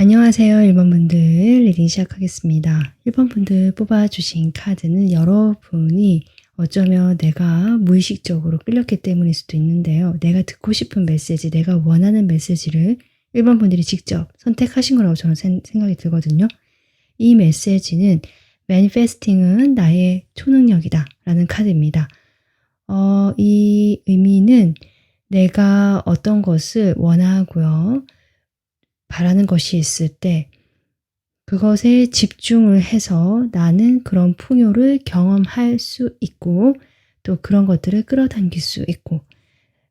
안녕하세요. 1번 분들 리딩 시작하겠습니다. 1번 분들 뽑아주신 카드는 여러분이 어쩌면 내가 무의식적으로 끌렸기 때문일 수도 있는데요. 내가 듣고 싶은 메시지, 내가 원하는 메시지를 1번 분들이 직접 선택하신 거라고 저는 생각이 들거든요. 이 메시지는 Manifesting은 나의 초능력이다 라는 카드입니다. 이 의미는 내가 어떤 것을 원하고요. 바라는 것이 있을 때 그것에 집중을 해서 나는 그런 풍요를 경험할 수 있고 또 그런 것들을 끌어당길 수 있고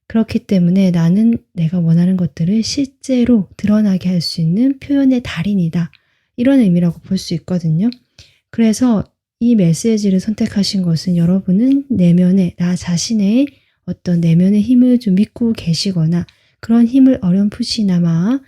그렇기 때문에 나는 내가 원하는 것들을 실제로 드러나게 할 수 있는 표현의 달인이다. 이런 의미라고 볼 수 있거든요. 그래서 이 메시지를 선택하신 것은 여러분은 내면의 나 자신의 어떤 내면의 힘을 좀 믿고 계시거나 그런 힘을 어렴풋이나마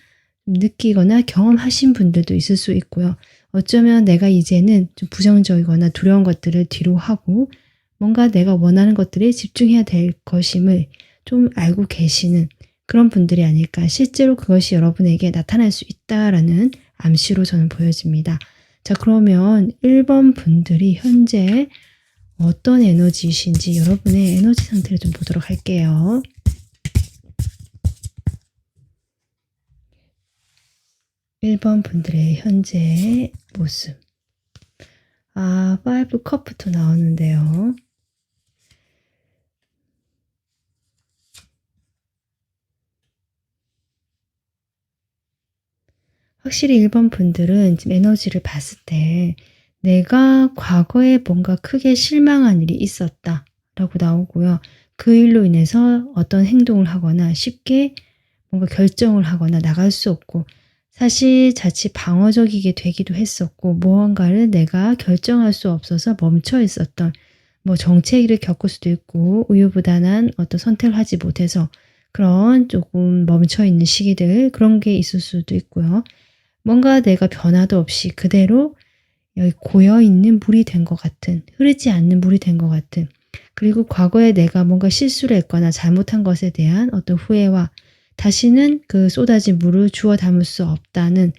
느끼거나 경험하신 분들도 있을 수 있고요. 어쩌면 내가 이제는 좀 부정적이거나 두려운 것들을 뒤로 하고 뭔가 내가 원하는 것들에 집중해야 될 것임을 좀 알고 계시는 그런 분들이 아닐까. 실제로 그것이 여러분에게 나타날 수 있다라는 암시로 저는 보여집니다. 자, 그러면 1번 분들이 현재 어떤 에너지이신지 여러분의 에너지 상태를 좀 보도록 할게요. 1번 분들의 현재 모습. 5 컵부터 나오는데요. 확실히 1번 분들은 지금 에너지를 봤을 때 내가 과거에 뭔가 크게 실망한 일이 있었다 라고 나오고요. 그 일로 인해서 어떤 행동을 하거나 쉽게 뭔가 결정을 하거나 나갈 수 없고 사실 자칫 방어적이게 되기도 했었고 무언가를 내가 결정할 수 없어서 멈춰 있었던 뭐 정체기를 겪을 수도 있고 우유부단한 어떤 선택을 하지 못해서 그런 조금 멈춰 있는 시기들 그런 게 있을 수도 있고요. 뭔가 내가 변화도 없이 그대로 여기 고여있는 물이 된 것 같은 흐르지 않는 물이 된 것 같은 그리고 과거에 내가 뭔가 실수를 했거나 잘못한 것에 대한 어떤 후회와 다시는 그 쏟아진 물을 주워 담을 수 없다는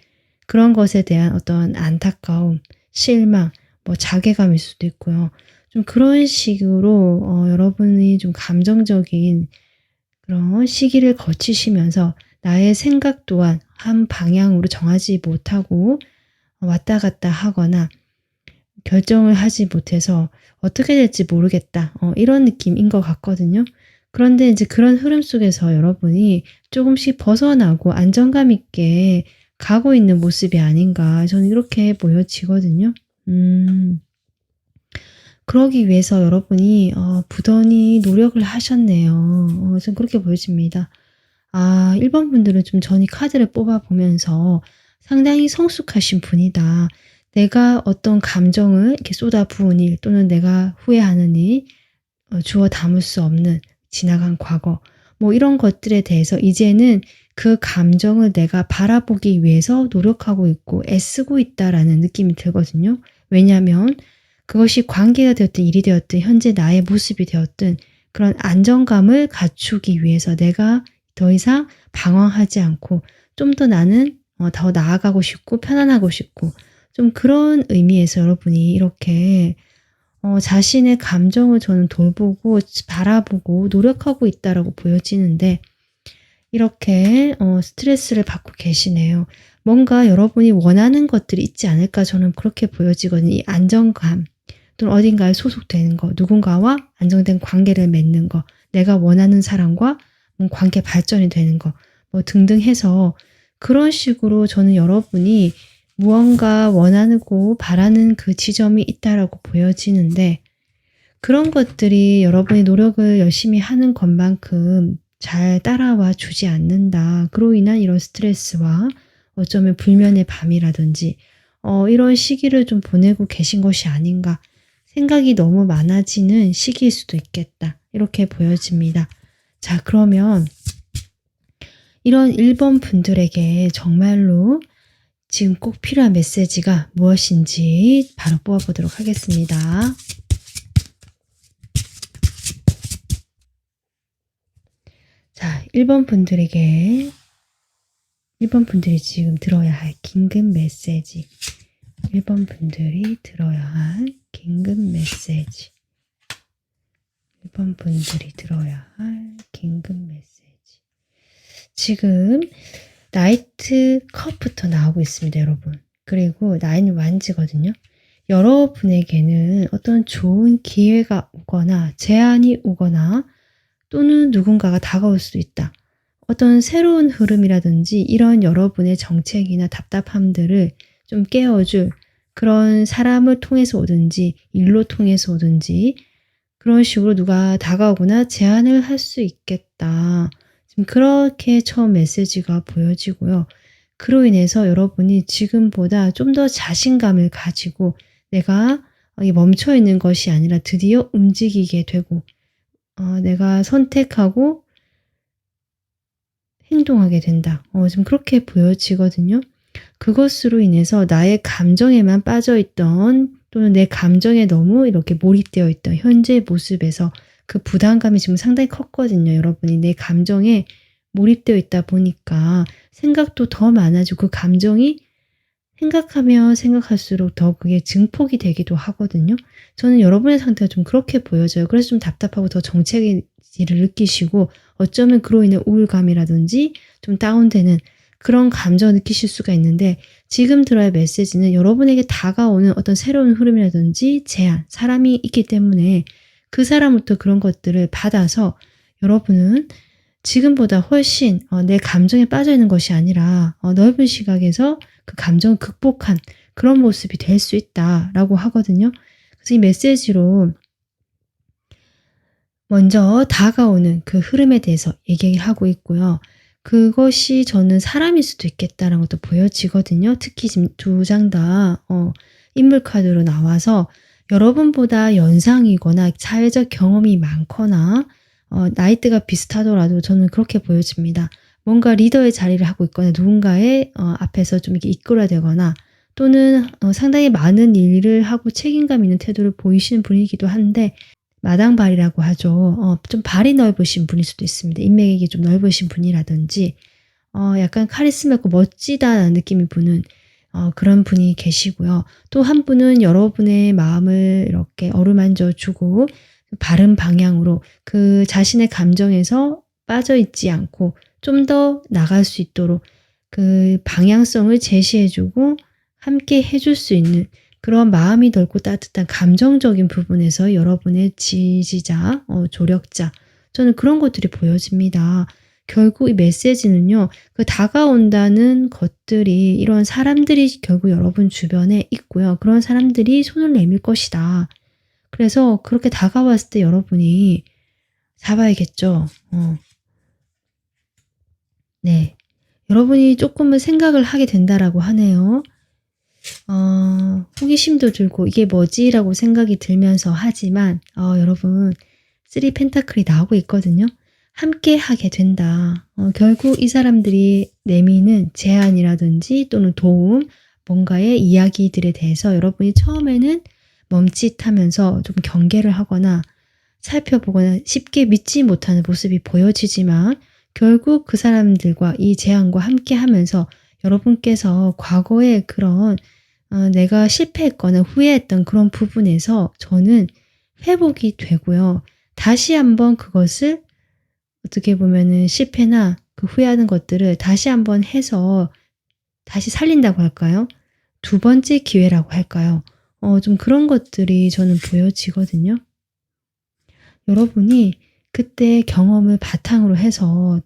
그런 것에 대한 어떤 안타까움, 실망, 뭐 자괴감일 수도 있고요. 좀 그런 식으로 여러분이 좀 감정적인 그런 시기를 거치시면서 나의 생각 또한 한 방향으로 정하지 못하고 왔다 갔다 하거나 결정을 하지 못해서 어떻게 될지 모르겠다. 이런 느낌인 것 같거든요. 그런데 이제 그런 흐름 속에서 여러분이 조금씩 벗어나고 안정감 있게 가고 있는 모습이 아닌가 저는 이렇게 보여지거든요. 그러기 위해서 여러분이 부단히 노력을 하셨네요. 전 그렇게 보여집니다. 1번 분들은 좀 전이 카드를 뽑아보면서 상당히 성숙하신 분이다. 내가 어떤 감정을 이렇게 쏟아부은 일 또는 내가 후회하는 일, 주워 담을 수 없는 지나간 과거 뭐 이런 것들에 대해서 이제는 그 감정을 내가 바라보기 위해서 노력하고 있고 애쓰고 있다라는 느낌이 들거든요. 왜냐하면 그것이 관계가 되었든 일이 되었든 현재 나의 모습이 되었든 그런 안정감을 갖추기 위해서 내가 더 이상 방황하지 않고 좀 더 나는 더 나아가고 싶고 편안하고 싶고 좀 그런 의미에서 여러분이 이렇게 자신의 감정을 저는 돌보고 바라보고 노력하고 있다라고 보여지는데 이렇게 스트레스를 받고 계시네요. 뭔가 여러분이 원하는 것들이 있지 않을까 저는 그렇게 보여지거든요. 이 안정감 또는 어딘가에 소속되는 거 누군가와 안정된 관계를 맺는 거 내가 원하는 사람과 관계 발전이 되는 거 뭐 등등 해서 그런 식으로 저는 여러분이 무언가 원하고 바라는 그 지점이 있다라고 보여지는데 그런 것들이 여러분이 노력을 열심히 하는 것만큼 잘 따라와 주지 않는다. 그로 인한 이런 스트레스와 어쩌면 불면의 밤이라든지 이런 시기를 좀 보내고 계신 것이 아닌가. 생각이 너무 많아지는 시기일 수도 있겠다. 이렇게 보여집니다. 자, 그러면 이런 1번 분들에게 정말로 지금 꼭 필요한 메시지가 무엇인지 바로 뽑아보도록 하겠습니다. 자, 1번 분들에게 1번 분들이 지금 들어야 할 긴급 메시지. 1번 분들이 들어야 할 긴급 메시지. 1번 분들이 들어야 할 긴급 메시지. 지금 나이트 컵부터 나오고 있습니다, 여러분. 그리고 9 완즈거든요. 여러분에게는 어떤 좋은 기회가 오거나 제안이 오거나 또는 누군가가 다가올 수도 있다. 어떤 새로운 흐름이라든지 이런 여러분의 정책이나 답답함들을 좀 깨워줄 그런 사람을 통해서 오든지 일로 통해서 오든지 그런 식으로 누가 다가오거나 제안을 할 수 있겠다. 지금 그렇게 처음 메시지가 보여지고요. 그로 인해서 여러분이 지금보다 좀 더 자신감을 가지고 내가 멈춰 있는 것이 아니라 드디어 움직이게 되고 내가 선택하고 행동하게 된다. 지금 그렇게 보여지거든요. 그것으로 인해서 나의 감정에만 빠져있던 또는 내 감정에 너무 이렇게 몰입되어 있던 현재의 모습에서 그 부담감이 지금 상당히 컸거든요. 여러분이 내 감정에 몰입되어 있다 보니까 생각도 더 많아지고 그 감정이 생각하면 생각할수록 더 그게 증폭이 되기도 하거든요. 저는 여러분의 상태가 좀 그렇게 보여져요. 그래서 좀 답답하고 더 정체기를 느끼시고 어쩌면 그로 인해 우울감이라든지 좀 다운되는 그런 감정을 느끼실 수가 있는데 지금 들어야 할 메시지는 여러분에게 다가오는 어떤 새로운 흐름이라든지 제안, 사람이 있기 때문에 그 사람부터 그런 것들을 받아서 여러분은 지금보다 훨씬 내 감정에 빠져있는 것이 아니라 넓은 시각에서 그 감정을 극복한 그런 모습이 될 수 있다라고 하거든요. 그래서 이 메시지로 먼저 다가오는 그 흐름에 대해서 얘기하고 있고요. 그것이 저는 사람일 수도 있겠다라는 것도 보여지거든요. 특히 지금 2장 다 인물 카드로 나와서 여러분보다 연상이거나 사회적 경험이 많거나 나이대가 비슷하더라도 저는 그렇게 보여집니다. 뭔가 리더의 자리를 하고 있거나 누군가의 앞에서 좀 이렇게 이끌어야 되거나 또는 상당히 많은 일을 하고 책임감 있는 태도를 보이시는 분이기도 한데 마당발이라고 하죠. 좀 발이 넓으신 분일 수도 있습니다. 인맥이 좀 넓으신 분이라든지 약간 카리스마 있고 멋지다는 느낌이 드는 그런 분이 계시고요. 또 한 분은 여러분의 마음을 이렇게 어루만져 주고 바른 방향으로 그 자신의 감정에서 빠져있지 않고 좀 더 나갈 수 있도록 그 방향성을 제시해주고 함께 해줄 수 있는 그런 마음이 넓고 따뜻한 감정적인 부분에서 여러분의 지지자, 조력자, 저는 그런 것들이 보여집니다. 결국 이 메시지는요, 그 다가온다는 것들이 이런 사람들이 결국 여러분 주변에 있고요. 그런 사람들이 손을 내밀 것이다. 그래서 그렇게 다가왔을 때 여러분이 잡아야겠죠. 네. 여러분이 조금은 생각을 하게 된다라고 하네요. 호기심도 들고 이게 뭐지? 라고 생각이 들면서 하지만 여러분 3 펜타클이 나오고 있거든요. 함께 하게 된다. 결국 이 사람들이 내미는 제안이라든지 또는 도움, 뭔가의 이야기들에 대해서 여러분이 처음에는 멈칫하면서 좀 경계를 하거나 살펴보거나 쉽게 믿지 못하는 모습이 보여지지만 결국 그 사람들과 이 제안과 함께 하면서 여러분께서 과거의 그런 내가 실패했거나 후회했던 그런 부분에서 저는 회복이 되고요. 다시 한번 그것을 어떻게 보면은 실패나 그 후회하는 것들을 다시 한번 해서 다시 살린다고 할까요? 2번째 기회라고 할까요? 좀 그런 것들이 저는 보여지거든요. 여러분이 그때 경험을 바탕으로 해서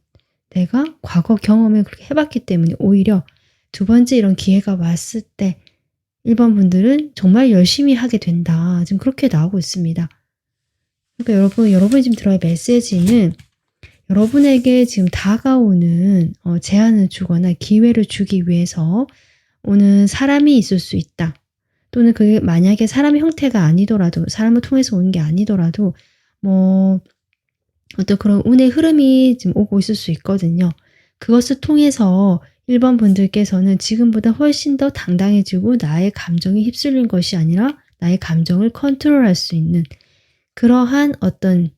내가 과거 경험을 그렇게 해봤기 때문에 오히려 2번째 이런 기회가 왔을 때 1번 분들은 정말 열심히 하게 된다. 지금 그렇게 나오고 있습니다. 그러니까 여러분이 지금 들어야 할 메시지는 여러분에게 지금 다가오는 제안을 주거나 기회를 주기 위해서 오는 사람이 있을 수 있다. 또는 그게 만약에 사람의 형태가 아니더라도 사람을 통해서 오는 게 아니더라도 어떤 그런 운의 흐름이 지금 오고 있을 수 있거든요. 그것을 통해서 1번 분들께서는 지금보다 훨씬 더 당당해지고 나의 감정이 휩쓸린 것이 아니라 나의 감정을 컨트롤할 수 있는 그러한 어떤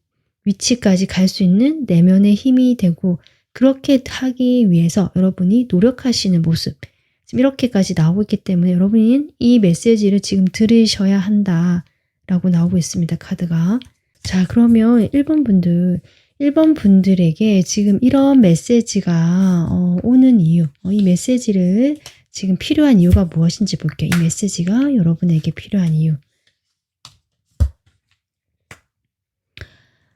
위치까지 갈 수 있는 내면의 힘이 되고 그렇게 하기 위해서 여러분이 노력하시는 모습, 지금 이렇게까지 나오고 있기 때문에 여러분이 이 메시지를 지금 들으셔야 한다라고 나오고 있습니다. 카드가. 자, 그러면 1번 분들에게 지금 이런 메시지가 오는 이유, 이 메시지를 지금 필요한 이유가 무엇인지 볼게요. 이 메시지가 여러분에게 필요한 이유.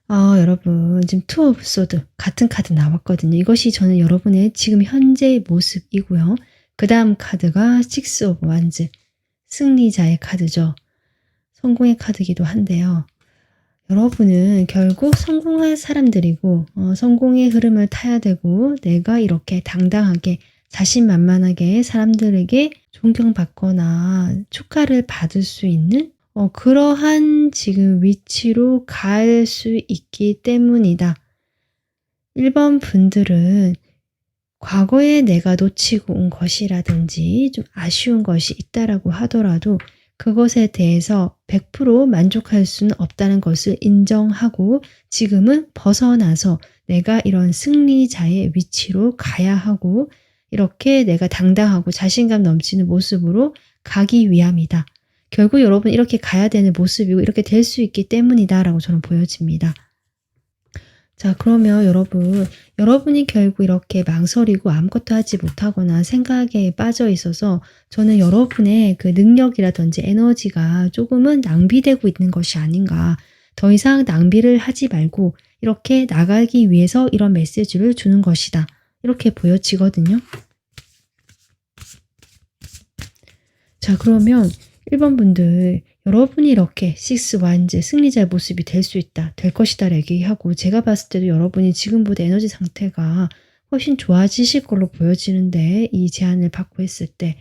여러분 지금 투 오브 소드 같은 카드 나왔거든요. 이것이 저는 여러분의 지금 현재의 모습이고요. 그 다음 카드가 식스 오브 완즈, 승리자의 카드죠. 성공의 카드이기도 한데요. 여러분은 결국 성공할 사람들이고 성공의 흐름을 타야 되고 내가 이렇게 당당하게 자신만만하게 사람들에게 존경받거나 축하를 받을 수 있는 그러한 지금 위치로 갈 수 있기 때문이다. 1번 분들은 과거에 내가 놓치고 온 것이라든지 좀 아쉬운 것이 있다라고 하더라도 그것에 대해서 100% 만족할 수는 없다는 것을 인정하고 지금은 벗어나서 내가 이런 승리자의 위치로 가야 하고 이렇게 내가 당당하고 자신감 넘치는 모습으로 가기 위함이다. 결국 여러분 이렇게 가야 되는 모습이고 이렇게 될 수 있기 때문이다 라고 저는 보여집니다. 자, 그러면 여러분이 결국 이렇게 망설이고 아무것도 하지 못하거나 생각에 빠져 있어서 저는 여러분의 그 능력이라든지 에너지가 조금은 낭비되고 있는 것이 아닌가. 더 이상 낭비를 하지 말고 이렇게 나가기 위해서 이런 메시지를 주는 것이다. 이렇게 보여지거든요. 자, 그러면 1번 분들 여러분이 이렇게 식스 완즈 승리자의 모습이 될 수 있다, 될 것이다 얘기하고 제가 봤을 때도 여러분이 지금보다 에너지 상태가 훨씬 좋아지실 걸로 보여지는데 이 제안을 받고 했을 때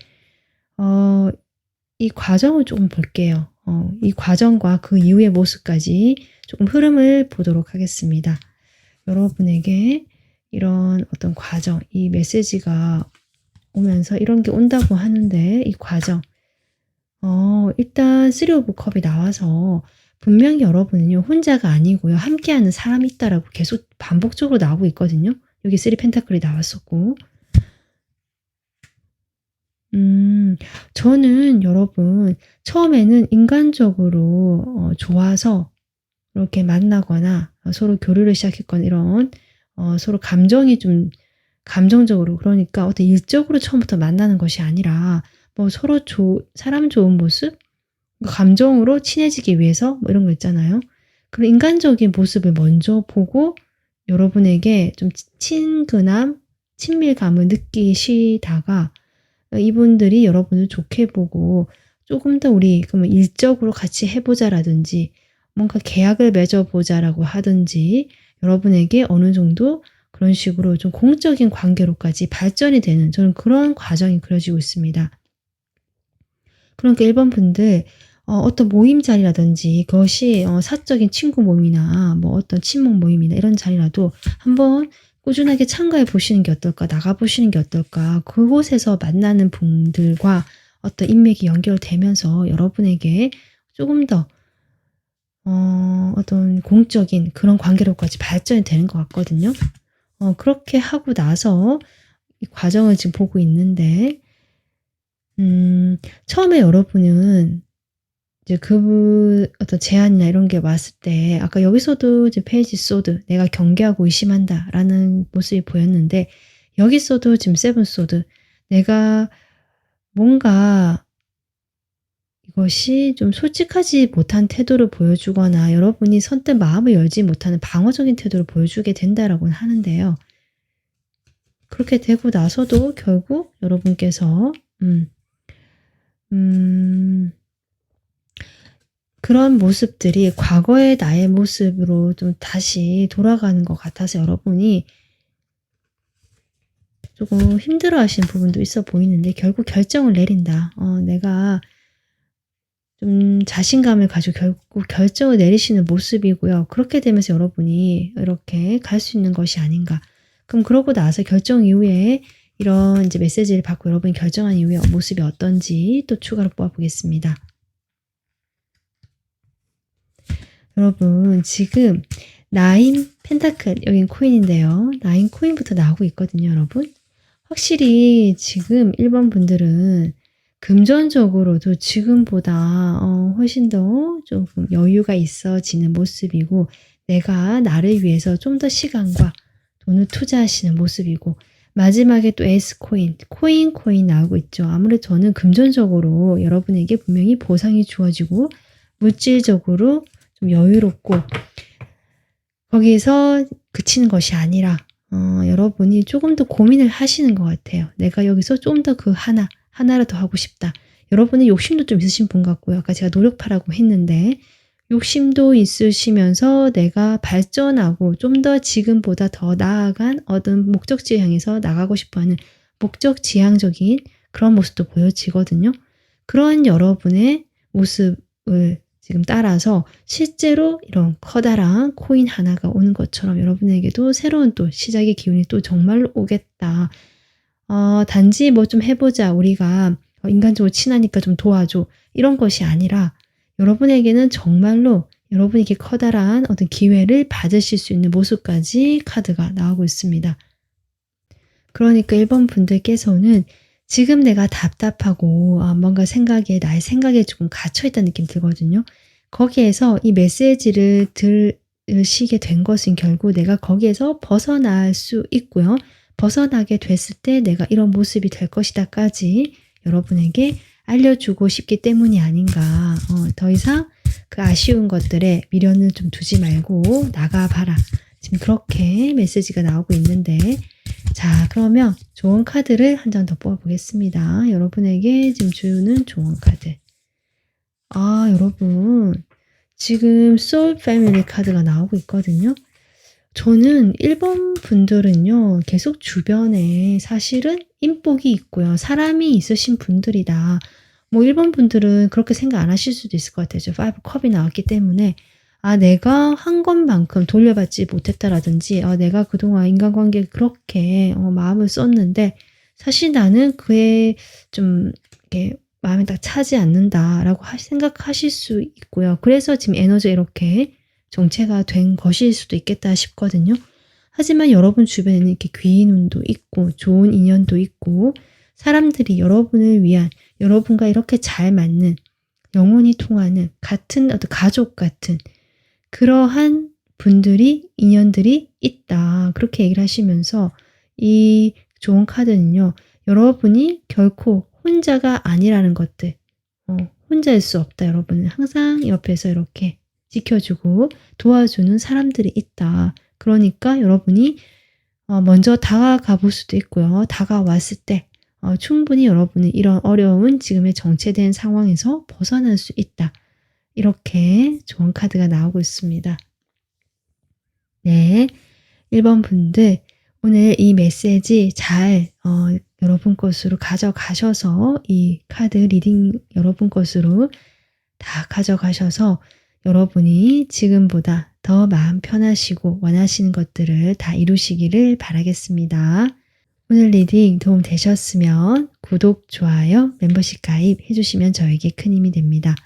이 과정을 조금 볼게요. 이 과정과 그 이후의 모습까지 조금 흐름을 보도록 하겠습니다. 여러분에게 이런 어떤 과정, 이 메시지가 오면서 이런 게 온다고 하는데 이 과정 일단 3 오브 컵이 나와서 분명히 여러분은요 혼자가 아니고요 함께하는 사람이 있다라고 계속 반복적으로 나오고 있거든요. 여기 3 펜타클이 나왔었고 저는 여러분 처음에는 인간적으로 좋아서 이렇게 만나거나 서로 교류를 시작했거나 이런 서로 감정이 좀 감정적으로 그러니까 어떤 일적으로 처음부터 만나는 것이 아니라 뭐 서로 사람 좋은 모습? 감정으로 친해지기 위해서 뭐 이런 거 있잖아요. 그런 인간적인 모습을 먼저 보고 여러분에게 좀 친근함, 친밀감을 느끼시다가 이분들이 여러분을 좋게 보고 조금 더 우리 그러면 일적으로 같이 해보자라든지 뭔가 계약을 맺어보자라고 하든지 여러분에게 어느 정도 그런 식으로 좀 공적인 관계로까지 발전이 되는 저는 그런 과정이 그려지고 있습니다. 그러니까 1번 분들 어떤 모임 자리라든지 그것이 사적인 친구 모임이나 뭐 어떤 친목 모임이나 이런 자리라도 한번 꾸준하게 참가해 보시는 게 어떨까, 나가 보시는 게 어떨까. 그곳에서 만나는 분들과 어떤 인맥이 연결되면서 여러분에게 조금 더 어떤 공적인 그런 관계로까지 발전이 되는 것 같거든요. 그렇게 하고 나서 이 과정을 지금 보고 있는데 처음에 여러분은 이제 어떤 제안이나 이런 게 왔을 때 아까 여기서도 이제 페이지 소드 내가 경계하고 의심한다 라는 모습이 보였는데 여기서도 지금 세븐 소드 내가 뭔가 이것이 좀 솔직하지 못한 태도를 보여주거나 여러분이 선뜻 마음을 열지 못하는 방어적인 태도를 보여주게 된다라고는 하는데요. 그렇게 되고 나서도 결국 여러분께서 그런 모습들이 과거의 나의 모습으로 좀 다시 돌아가는 것 같아서 여러분이 조금 힘들어 하시는 부분도 있어 보이는데 결국 결정을 내린다. 내가 좀 자신감을 가지고 결국 결정을 내리시는 모습이고요. 그렇게 되면서 여러분이 이렇게 갈 수 있는 것이 아닌가. 그럼 그러고 나서 결정 이후에 이런 이제 메시지를 받고 여러분이 결정한 이후에 모습이 어떤지 또 추가로 뽑아보겠습니다. 여러분 지금 나인 펜타클, 여긴 코인인데요. 나인 코인부터 나오고 있거든요, 여러분. 확실히 지금 1번 분들은 금전적으로도 지금보다 훨씬 더 조금 여유가 있어지는 모습이고, 내가 나를 위해서 좀 더 시간과 돈을 투자하시는 모습이고, 마지막에 또 S코인, 코인 나오고 있죠. 아무래도 저는 금전적으로 여러분에게 분명히 보상이 주어지고, 물질적으로 좀 여유롭고, 거기서 그치는 것이 아니라 여러분이 조금 더 고민을 하시는 것 같아요. 내가 여기서 좀 더 그 하나를 더 하고 싶다. 여러분은 욕심도 좀 있으신 분 같고요. 아까 제가 노력파라고 했는데 욕심도 있으시면서 내가 발전하고 좀 더 지금보다 더 나아간 어떤 목적지에 향해서 나가고 싶어하는 목적지향적인 그런 모습도 보여지거든요. 그런 여러분의 모습을 지금 따라서 실제로 이런 커다란 코인 하나가 오는 것처럼 여러분에게도 새로운 또 시작의 기운이 또 정말로 오겠다. 단지 뭐 좀 해보자. 우리가 인간적으로 친하니까 좀 도와줘. 이런 것이 아니라 여러분에게는 정말로 여러분에게 커다란 어떤 기회를 받으실 수 있는 모습까지 카드가 나오고 있습니다. 그러니까 1번 분들께서는 지금 내가 답답하고 뭔가 나의 생각에 조금 갇혀있다는 느낌이 들거든요. 거기에서 이 메시지를 들으시게 된 것은 결국 내가 거기에서 벗어날 수 있고요. 벗어나게 됐을 때 내가 이런 모습이 될 것이다까지 여러분에게 알려주고 싶기 때문이 아닌가. 더 이상 그 아쉬운 것들에 미련을 좀 두지 말고 나가봐라. 지금 그렇게 메시지가 나오고 있는데, 자, 그러면 좋은 카드를 한 장 더 뽑아보겠습니다. 여러분에게 지금 주는 좋은 카드. 여러분, 지금 소울 패밀리 카드가 나오고 있거든요. 저는 1번 분들은요, 계속 주변에 사실은 인복이 있고요. 사람이 있으신 분들이다. 뭐 1번 분들은 그렇게 생각 안 하실 수도 있을 것 같아요. 5 컵이 나왔기 때문에 내가 한 것만큼 돌려받지 못했다라든지 내가 그동안 인간관계에 그렇게 마음을 썼는데 사실 나는 그에 좀 이렇게 마음에 딱 차지 않는다라고 생각하실 수 있고요. 그래서 지금 에너지가 이렇게 정체가 된 것일 수도 있겠다 싶거든요. 하지만 여러분 주변에는 이렇게 귀인 운도 있고 좋은 인연도 있고 사람들이 여러분을 위한, 여러분과 이렇게 잘 맞는, 영혼이 통하는 같은 어떤 가족 같은 그러한 분들이, 인연들이 있다. 그렇게 얘기를 하시면서 이 좋은 카드는요. 여러분이 결코 혼자가 아니라는 것들. 혼자일 수 없다. 여러분은 항상 옆에서 이렇게 지켜주고 도와주는 사람들이 있다. 그러니까 여러분이 먼저 다가가 볼 수도 있고요. 다가왔을 때 충분히 여러분은 이런 어려운 지금의 정체된 상황에서 벗어날 수 있다. 이렇게 좋은 카드가 나오고 있습니다. 네, 1번 분들 오늘 이 메시지 잘 여러분 것으로 가져가셔서 이 카드 리딩 여러분 것으로 다 가져가셔서 여러분이 지금보다 더 마음 편하시고 원하시는 것들을 다 이루시기를 바라겠습니다. 오늘 리딩 도움 되셨으면 구독, 좋아요, 멤버십 가입 해주시면 저에게 큰 힘이 됩니다.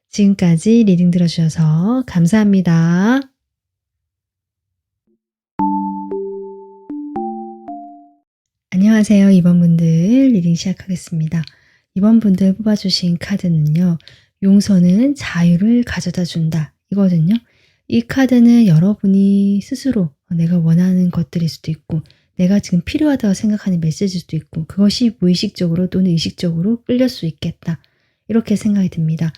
지금까지 리딩 들어주셔서 감사합니다. 안녕하세요. 2번 분들 리딩 시작하겠습니다. 2번 분들 뽑아주신 카드는요. 용서는 자유를 가져다 준다 이거든요. 이 카드는 여러분이 스스로 내가 원하는 것들일 수도 있고 내가 지금 필요하다고 생각하는 메시지일 수도 있고 그것이 무의식적으로 또는 의식적으로 끌릴 수 있겠다. 이렇게 생각이 듭니다.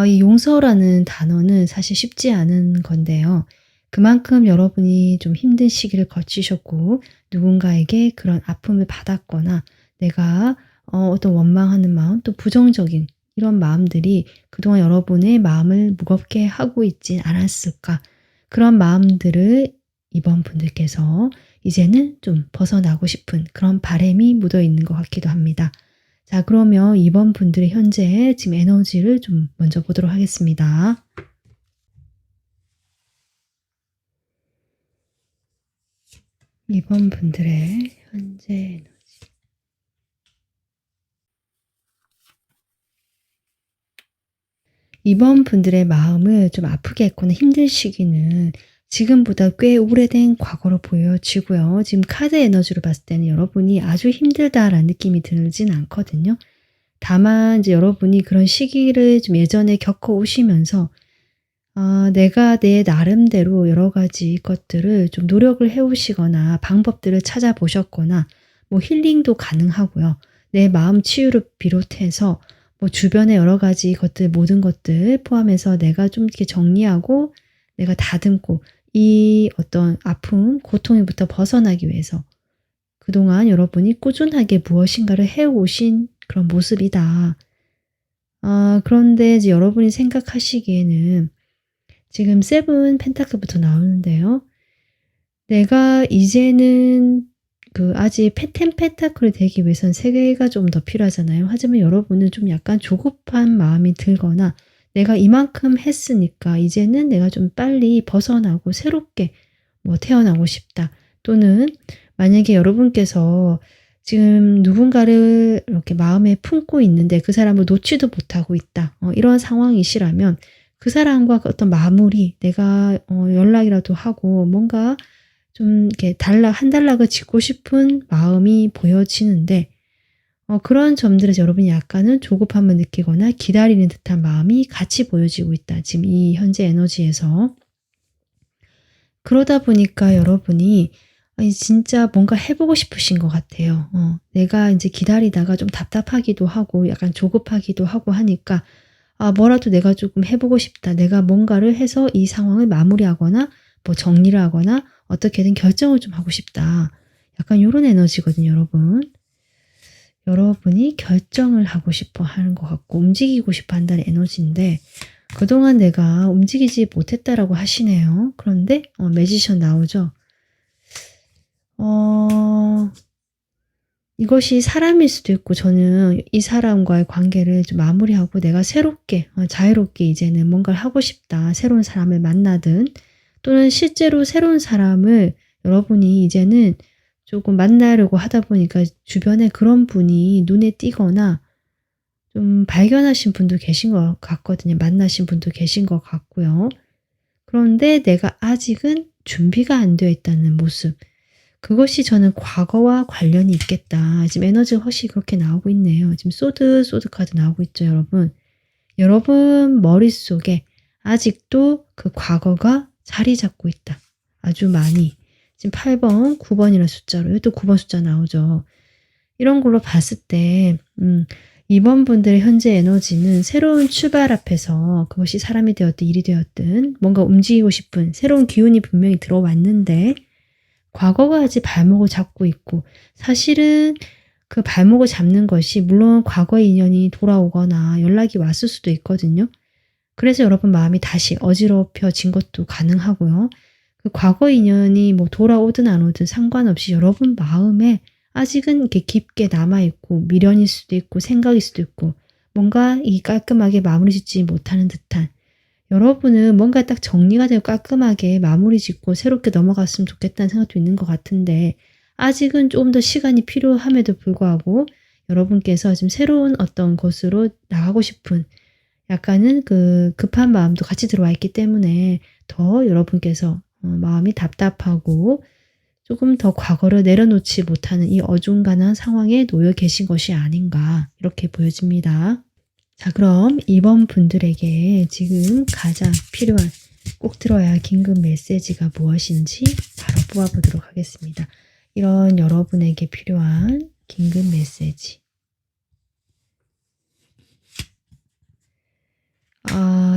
이 용서라는 단어는 사실 쉽지 않은 건데요. 그만큼 여러분이 좀 힘든 시기를 거치셨고 누군가에게 그런 아픔을 받았거나 내가 어떤 원망하는 마음 또 부정적인 이런 마음들이 그동안 여러분의 마음을 무겁게 하고 있진 않았을까. 그런 마음들을 이번 분들께서 이제는 좀 벗어나고 싶은 그런 바람이 묻어 있는 것 같기도 합니다. 자, 그러면 이번 분들의 현재 지금 에너지를 좀 먼저 보도록 하겠습니다. 이번 분들의 현재 에너지. 이번 분들의 마음을 좀 아프게 했거나 힘든 시기는 지금보다 꽤 오래된 과거로 보여지고요. 지금 카드 에너지로 봤을 때는 여러분이 아주 힘들다라는 느낌이 들진 않거든요. 다만 이제 여러분이 그런 시기를 좀 예전에 겪어 오시면서 내가 내 나름대로 여러 가지 것들을 좀 노력을 해 오시거나 방법들을 찾아보셨거나 뭐 힐링도 가능하고요. 내 마음 치유를 비롯해서 뭐 주변의 여러 가지 것들 모든 것들 포함해서 내가 좀 이렇게 정리하고 내가 다듬고 이 어떤 아픔, 고통에부터 벗어나기 위해서 그동안 여러분이 꾸준하게 무엇인가를 해 오신 그런 모습이다. 그런데 이제 여러분이 생각하시기에는 지금 세븐 펜타클부터 나오는데요. 내가 이제는 아직 펜 펜타클이 되기 위해선 3개가 좀 더 필요하잖아요. 하지만 여러분은 좀 약간 조급한 마음이 들거나 내가 이만큼 했으니까 이제는 내가 좀 빨리 벗어나고 새롭게 뭐 태어나고 싶다. 또는 만약에 여러분께서 지금 누군가를 이렇게 마음에 품고 있는데 그 사람을 놓지도 못하고 있다. 이런 상황이시라면 그 사람과 어떤 마무리, 내가 연락이라도 하고 뭔가 좀 이렇게 한 단락을 짓고 싶은 마음이 보여지는데 그런 점들에서 여러분이 약간은 조급함을 느끼거나 기다리는 듯한 마음이 같이 보여지고 있다. 지금 이 현재 에너지에서. 그러다 보니까 여러분이 진짜 뭔가 해보고 싶으신 것 같아요. 내가 이제 기다리다가 좀 답답하기도 하고 약간 조급하기도 하고 하니까 뭐라도 내가 조금 해보고 싶다. 내가 뭔가를 해서 이 상황을 마무리하거나 뭐 정리를 하거나 어떻게든 결정을 좀 하고 싶다. 약간 이런 에너지거든요, 여러분. 여러분이 결정을 하고 싶어 하는 것 같고 움직이고 싶어 한다는 에너지인데 그동안 내가 움직이지 못했다라고 하시네요. 그런데 매지션 나오죠. 이것이 사람일 수도 있고 저는 이 사람과의 관계를 좀 마무리하고 내가 새롭게 자유롭게 이제는 뭔가를 하고 싶다. 새로운 사람을 만나든 또는 실제로 새로운 사람을 여러분이 이제는 조금 만나려고 하다 보니까 주변에 그런 분이 눈에 띄거나 좀 발견하신 분도 계신 것 같거든요. 만나신 분도 계신 것 같고요. 그런데 내가 아직은 준비가 안 되어 있다는 모습. 그것이 저는 과거와 관련이 있겠다. 지금 에너지가 훨씬 그렇게 나오고 있네요. 지금 소드 카드 나오고 있죠, 여러분. 여러분 머릿속에 아직도 그 과거가 자리 잡고 있다. 아주 많이. 지금 8번, 9번이라는 숫자로, 여기 또 9번 숫자 나오죠. 이런 걸로 봤을 때, 이번 분들의 현재 에너지는 새로운 출발 앞에서 그것이 사람이 되었든 일이 되었든 뭔가 움직이고 싶은 새로운 기운이 분명히 들어왔는데 과거가 아직 발목을 잡고 있고 사실은 그 발목을 잡는 것이 물론 과거의 인연이 돌아오거나 연락이 왔을 수도 있거든요. 그래서 여러분 마음이 다시 어지럽혀진 것도 가능하고요. 그 과거 인연이 뭐 돌아오든 안 오든 상관없이 여러분 마음에 아직은 이렇게 깊게 남아있고 미련일 수도 있고 생각일 수도 있고 뭔가 이 깔끔하게 마무리 짓지 못하는 듯한 여러분은 뭔가 딱 정리가 되고 깔끔하게 마무리 짓고 새롭게 넘어갔으면 좋겠다는 생각도 있는 것 같은데 아직은 조금 더 시간이 필요함에도 불구하고 여러분께서 지금 새로운 어떤 곳으로 나가고 싶은 약간은 그 급한 마음도 같이 들어와 있기 때문에 더 여러분께서 마음이 답답하고 조금 더 과거를 내려놓지 못하는 이 어중간한 상황에 놓여 계신 것이 아닌가 이렇게 보여집니다. 자, 그럼 이번 분들에게 지금 가장 필요한 꼭 들어야 할 긴급 메시지가 무엇인지 바로 뽑아보도록 하겠습니다. 이런 여러분에게 필요한 긴급 메시지.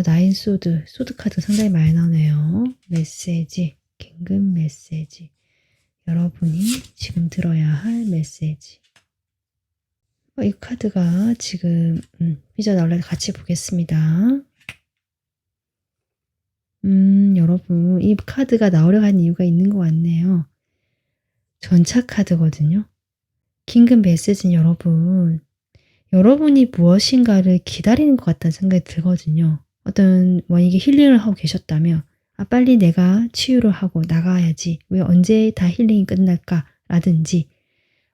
나인 소드 카드 상당히 많이 나오네요. 메시지, 긴급 메시지. 여러분이 지금 들어야 할 메시지. 이 카드가 지금 삐져나올래 같이 보겠습니다. 여러분 이 카드가 나오려고 하는 이유가 있는 것 같네요. 전차 카드거든요. 긴급 메시지는 여러분이 무엇인가를 기다리는 것 같다는 생각이 들거든요. 어떤 만약에 힐링을 하고 계셨다면 빨리 내가 치유를 하고 나가야지. 왜 언제 다 힐링이 끝날까? 라든지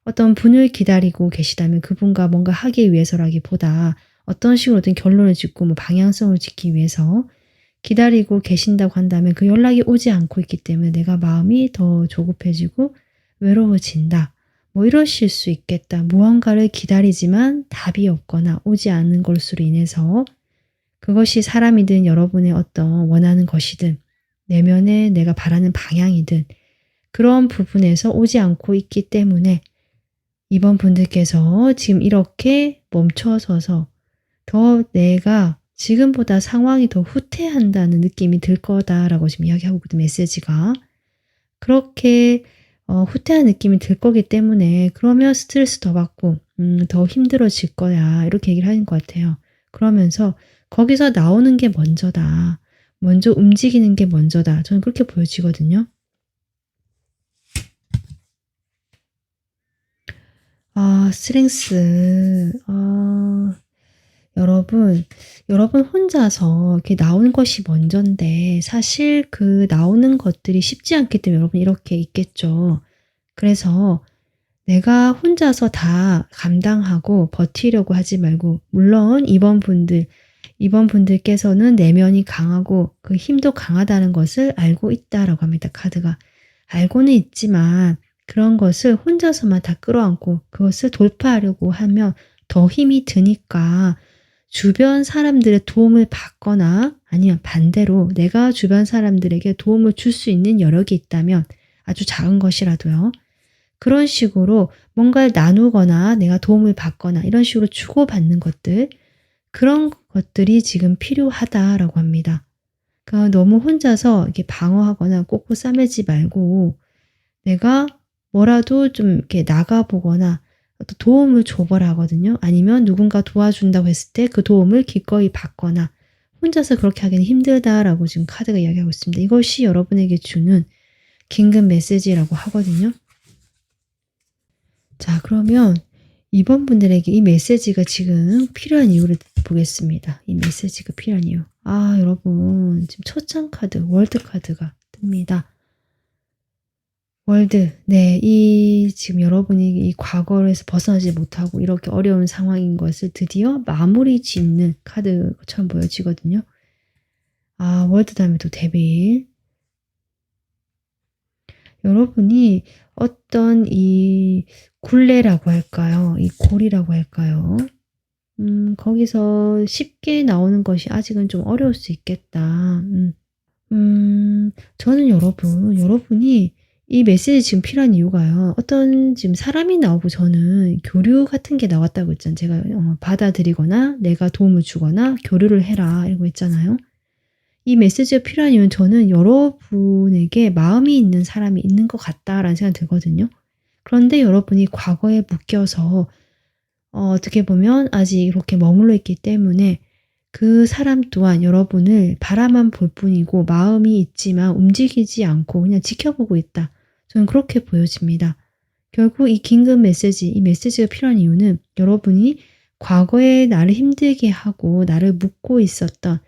어떤 분을 기다리고 계시다면 그분과 뭔가 하기 위해서라기보다 어떤 식으로든 결론을 짓고 뭐 방향성을 짓기 위해서 기다리고 계신다고 한다면 그 연락이 오지 않고 있기 때문에 내가 마음이 더 조급해지고 외로워진다. 뭐 이러실 수 있겠다. 무언가를 기다리지만 답이 없거나 오지 않는 것으로 인해서 그것이 사람이든 여러분의 어떤 원하는 것이든 내면에 내가 바라는 방향이든 그런 부분에서 오지 않고 있기 때문에 이번 분들께서 지금 이렇게 멈춰서서 더 내가 지금보다 상황이 더 후퇴한다는 느낌이 들 거다라고 지금 이야기하고 있거든요. 메시지가. 그렇게 후퇴한 느낌이 들 거기 때문에 그러면 스트레스 더 받고 더 힘들어질 거야. 이렇게 얘기를 하는 것 같아요. 그러면서 거기서 나오는 게 먼저다. 먼저 움직이는 게 먼저다. 저는 그렇게 보여지거든요. 스트렝스. 여러분 혼자서 이렇게 나오는 것이 먼저인데 사실 그 나오는 것들이 쉽지 않기 때문에 여러분 이렇게 있겠죠. 그래서 내가 혼자서 다 감당하고 버티려고 하지 말고 물론 이번 분들께서는 내면이 강하고 그 힘도 강하다는 것을 알고 있다라고 합니다. 카드가. 알고는 있지만 그런 것을 혼자서만 다 끌어안고 그것을 돌파하려고 하면 더 힘이 드니까 주변 사람들의 도움을 받거나 아니면 반대로 내가 주변 사람들에게 도움을 줄 수 있는 여력이 있다면 아주 작은 것이라도요. 그런 식으로 뭔가를 나누거나 내가 도움을 받거나 이런 식으로 주고받는 것들 그런 것들이 지금 필요하다라고 합니다. 그러니까 너무 혼자서 이렇게 방어하거나 꽂고 싸매지 말고 내가 뭐라도 좀 이렇게 나가보거나 어떤 도움을 줘보라 하거든요. 아니면 누군가 도와준다고 했을 때 그 도움을 기꺼이 받거나 혼자서 그렇게 하기는 힘들다라고 지금 카드가 이야기하고 있습니다. 이것이 여러분에게 주는 긴급 메시지라고 하거든요. 자, 그러면 이번 분들에게 이 메시지가 지금 필요한 이유를 보겠습니다. 이 메시지가 필요한 이유. 여러분 지금 첫장 카드 월드 카드가 뜹니다. 월드. 네, 지금 여러분이 이 과거에서 벗어나지 못하고 이렇게 어려운 상황인 것을 드디어 마무리 짓는 카드처럼 보여지거든요. 월드 다음에 또 데빌. 여러분이 어떤 이 굴레라고 할까요? 이 골이라고 할까요? 거기서 쉽게 나오는 것이 아직은 좀 어려울 수 있겠다. 저는 여러분이 이 메시지 지금 필요한 이유가요. 어떤 지금 사람이 나오고 저는 교류 같은 게 나왔다고 했잖아요. 제가 받아들이거나 내가 도움을 주거나 교류를 해라 이러고 했잖아요. 이 메시지가 필요한 이유는 저는 여러분에게 마음이 있는 사람이 있는 것 같다라는 생각이 들거든요. 그런데 여러분이 과거에 묶여서 어떻게 보면 아직 이렇게 머물러 있기 때문에 그 사람 또한 여러분을 바라만 볼 뿐이고 마음이 있지만 움직이지 않고 그냥 지켜보고 있다. 저는 그렇게 보여집니다. 결국 이 긴급 메시지, 이 메시지가 필요한 이유는 여러분이 과거에 나를 힘들게 하고 나를 묶고 있었던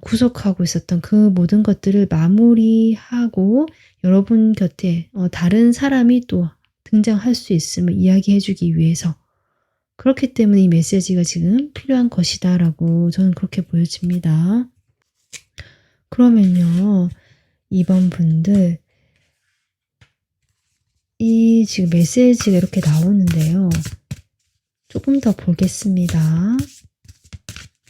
구속하고 있었던 그 모든 것들을 마무리하고 여러분 곁에 다른 사람이 또 등장할 수 있음을 이야기해 주기 위해서 그렇기 때문에 이 메시지가 지금 필요한 것이다라고 저는 그렇게 보여집니다. 그러면요. 이번 분들 이 지금 메시지가 이렇게 나오는데요. 조금 더 보겠습니다.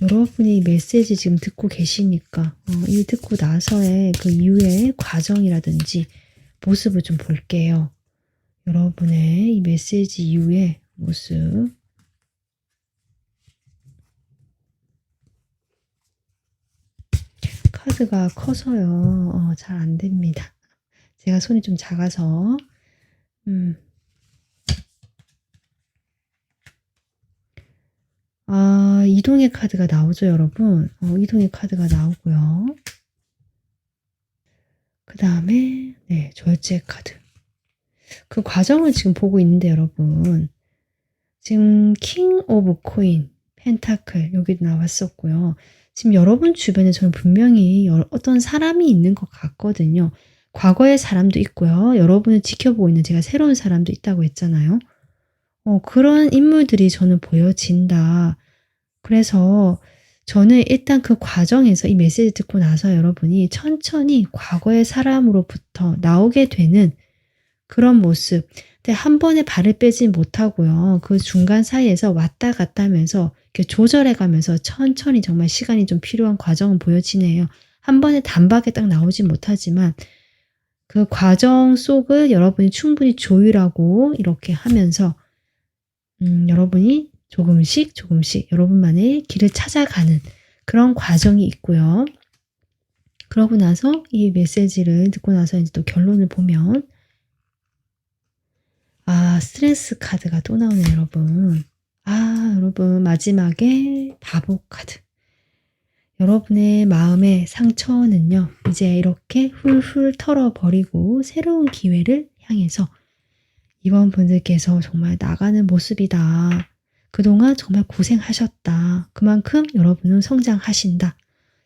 여러분이 메시지 지금 듣고 계시니까 이 듣고 나서의 그 이후의 과정이라든지 모습을 좀 볼게요. 여러분의 이 메시지 이후의 모습. 카드가 커서요. 잘 안 됩니다. 제가 손이 좀 작아서. 이동의 카드가 나오죠, 여러분. 이동의 카드가 나오고요. 그 다음에 네, 절제 카드. 그 과정을 지금 보고 있는데 여러분. 지금 킹 오브 코인, 펜타클 여기도 나왔었고요. 지금 여러분 주변에 저는 분명히 어떤 사람이 있는 것 같거든요. 과거의 사람도 있고요. 여러분을 지켜보고 있는 제가 새로운 사람도 있다고 했잖아요. 그런 인물들이 저는 보여진다. 그래서 저는 일단 그 과정에서 이 메시지 듣고 나서 여러분이 천천히 과거의 사람으로부터 나오게 되는 그런 모습. 근데 한 번에 발을 빼지 못하고요. 그 중간 사이에서 왔다 갔다 하면서 이렇게 조절해 가면서 천천히 정말 시간이 좀 필요한 과정은 보여지네요. 한 번에 단박에 딱 나오진 못하지만 그 과정 속을 여러분이 충분히 조율하고 이렇게 하면서 여러분이 조금씩 조금씩 여러분만의 길을 찾아가는 그런 과정이 있고요. 그러고 나서 이 메시지를 듣고 나서 이제 또 결론을 보면 스트레스 카드가 또 나오네요, 여러분. 여러분 마지막에 바보 카드. 여러분의 마음의 상처는요. 이제 이렇게 훌훌 털어버리고 새로운 기회를 향해서 이번 분들께서 정말 나가는 모습이다. 그동안 정말 고생하셨다. 그만큼 여러분은 성장하신다.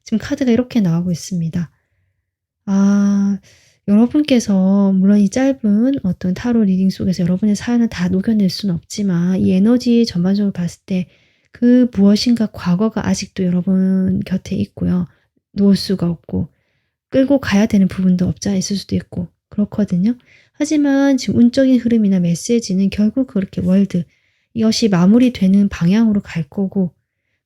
지금 카드가 이렇게 나오고 있습니다. 여러분께서 물론 이 짧은 어떤 타로 리딩 속에서 여러분의 사연을 다 녹여낼 수는 없지만 이 에너지 전반적으로 봤을 때 그 무엇인가 과거가 아직도 여러분 곁에 있고요. 놓을 수가 없고 끌고 가야 되는 부분도 없지 않아 있을 수도 있고 그렇거든요. 하지만 지금 운적인 흐름이나 메시지는 결국 그렇게 월드 이것이 마무리되는 방향으로 갈 거고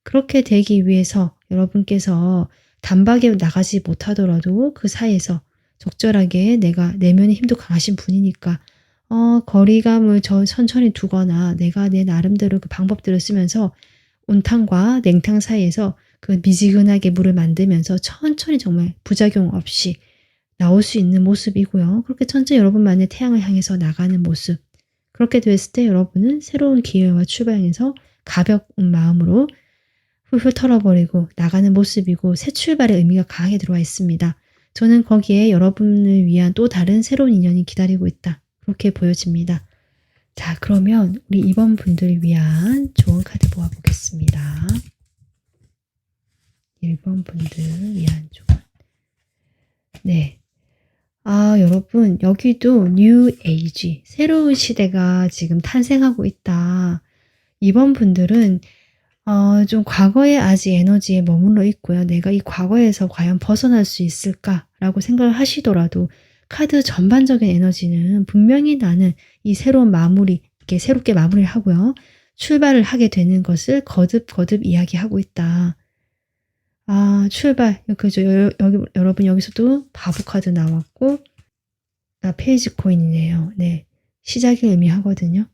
그렇게 되기 위해서 여러분께서 단박에 나가지 못하더라도 그 사이에서 적절하게 내가 내면의 힘도 강하신 분이니까 거리감을 천천히 두거나 내가 내 나름대로 그 방법들을 쓰면서 온탕과 냉탕 사이에서 그 미지근하게 물을 만들면서 천천히 정말 부작용 없이 나올 수 있는 모습이고요. 그렇게 천천히 여러분만의 태양을 향해서 나가는 모습. 그렇게 됐을 때 여러분은 새로운 기회와 출발해서 가벼운 마음으로 훌훌 털어버리고 나가는 모습이고 새 출발의 의미가 강하게 들어와 있습니다. 저는 거기에 여러분을 위한 또 다른 새로운 인연이 기다리고 있다. 그렇게 보여집니다. 자, 그러면 우리 이번 분들을 위한 좋은 카드 모아보겠습니다. 1번 분들을 위한 조언. 네. 여러분, 여기도 뉴 에이지, 새로운 시대가 지금 탄생하고 있다. 이번 분들은 좀 과거의 아직 에너지에 머물러 있고요. 내가 이 과거에서 과연 벗어날 수 있을까라고 생각을 하시더라도 카드 전반적인 에너지는 분명히 나는 이 새로운 마무리, 이렇게 새롭게 마무리를 하고요. 출발을 하게 되는 것을 거듭 이야기하고 있다. 출발. 그죠. 여러분 여기서도 바보 카드 나왔고, 페이지 코인이네요. 네. 시작을 의미하거든요.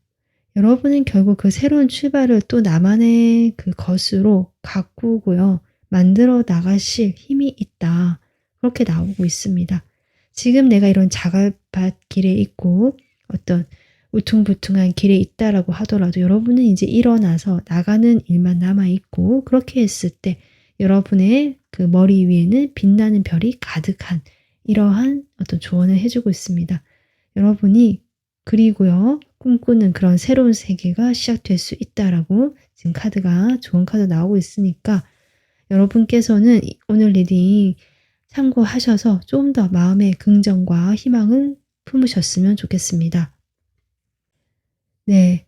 여러분은 결국 그 새로운 출발을 또 나만의 그 것으로 가꾸고요. 만들어 나가실 힘이 있다. 그렇게 나오고 있습니다. 지금 내가 이런 자갈밭 길에 있고 어떤 우퉁불퉁한 길에 있다라고 하더라도 여러분은 이제 일어나서 나가는 일만 남아있고 그렇게 했을 때 여러분의 그 머리 위에는 빛나는 별이 가득한 이러한 어떤 조언을 해주고 있습니다. 여러분이 그리고요. 꿈꾸는 그런 새로운 세계가 시작될 수 있다라고 지금 카드가 좋은 카드 나오고 있으니까 여러분께서는 오늘 리딩 참고하셔서 좀 더 마음의 긍정과 희망을 품으셨으면 좋겠습니다. 네.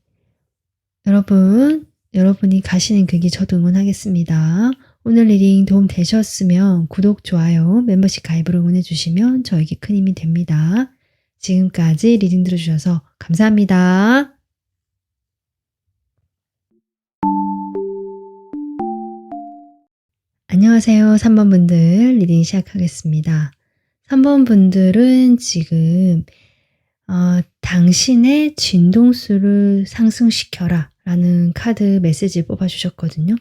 여러분이 가시는 그 길 저도 응원하겠습니다. 오늘 리딩 도움 되셨으면 구독, 좋아요, 멤버십 가입을 응원해 주시면 저에게 큰 힘이 됩니다. 지금까지 리딩 들어주셔서 감사합니다. 안녕하세요. 3번 분들 리딩 시작하겠습니다. 3번 분들은 지금 당신의 진동수를 상승시켜라 라는 카드 메시지를 뽑아주셨거든요.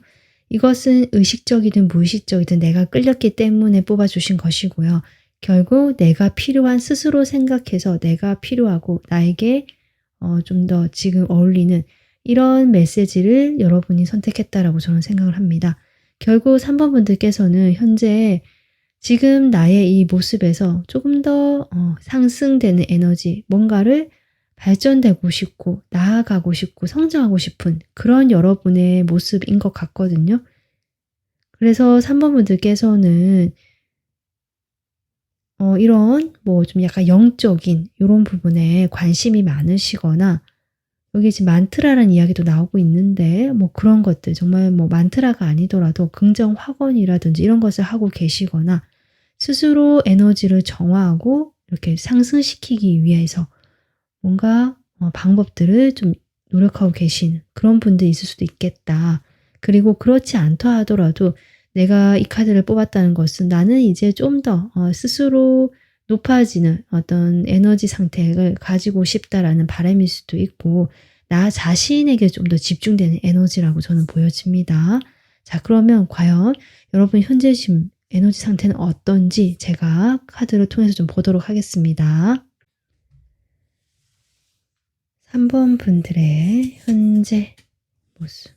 이것은 의식적이든 무의식적이든 내가 끌렸기 때문에 뽑아주신 것이고요. 결국 내가 필요한 스스로 생각해서 내가 필요하고 나에게 좀 더 지금 어울리는 이런 메시지를 여러분이 선택했다라고 저는 생각을 합니다. 결국 3번 분들께서는 현재 지금 나의 이 모습에서 조금 더 상승되는 에너지, 뭔가를 발전되고 싶고 나아가고 싶고 성장하고 싶은 그런 여러분의 모습인 것 같거든요. 그래서 3번 분들께서는 이런 뭐 좀 약간 영적인 이런 부분에 관심이 많으시거나 여기 지금 만트라라는 이야기도 나오고 있는데 뭐 그런 것들 정말 뭐 만트라가 아니더라도 긍정 확언이라든지 이런 것을 하고 계시거나 스스로 에너지를 정화하고 이렇게 상승시키기 위해서 뭔가 방법들을 좀 노력하고 계신 그런 분들이 있을 수도 있겠다. 그리고 그렇지 않다 하더라도 내가 이 카드를 뽑았다는 것은 나는 이제 좀 더 스스로 높아지는 어떤 에너지 상태를 가지고 싶다라는 바람일 수도 있고 나 자신에게 좀 더 집중되는 에너지라고 저는 보여집니다. 자, 그러면 과연 여러분 현재 지금 에너지 상태는 어떤지 제가 카드를 통해서 좀 보도록 하겠습니다. 3번 분들의 현재 모습.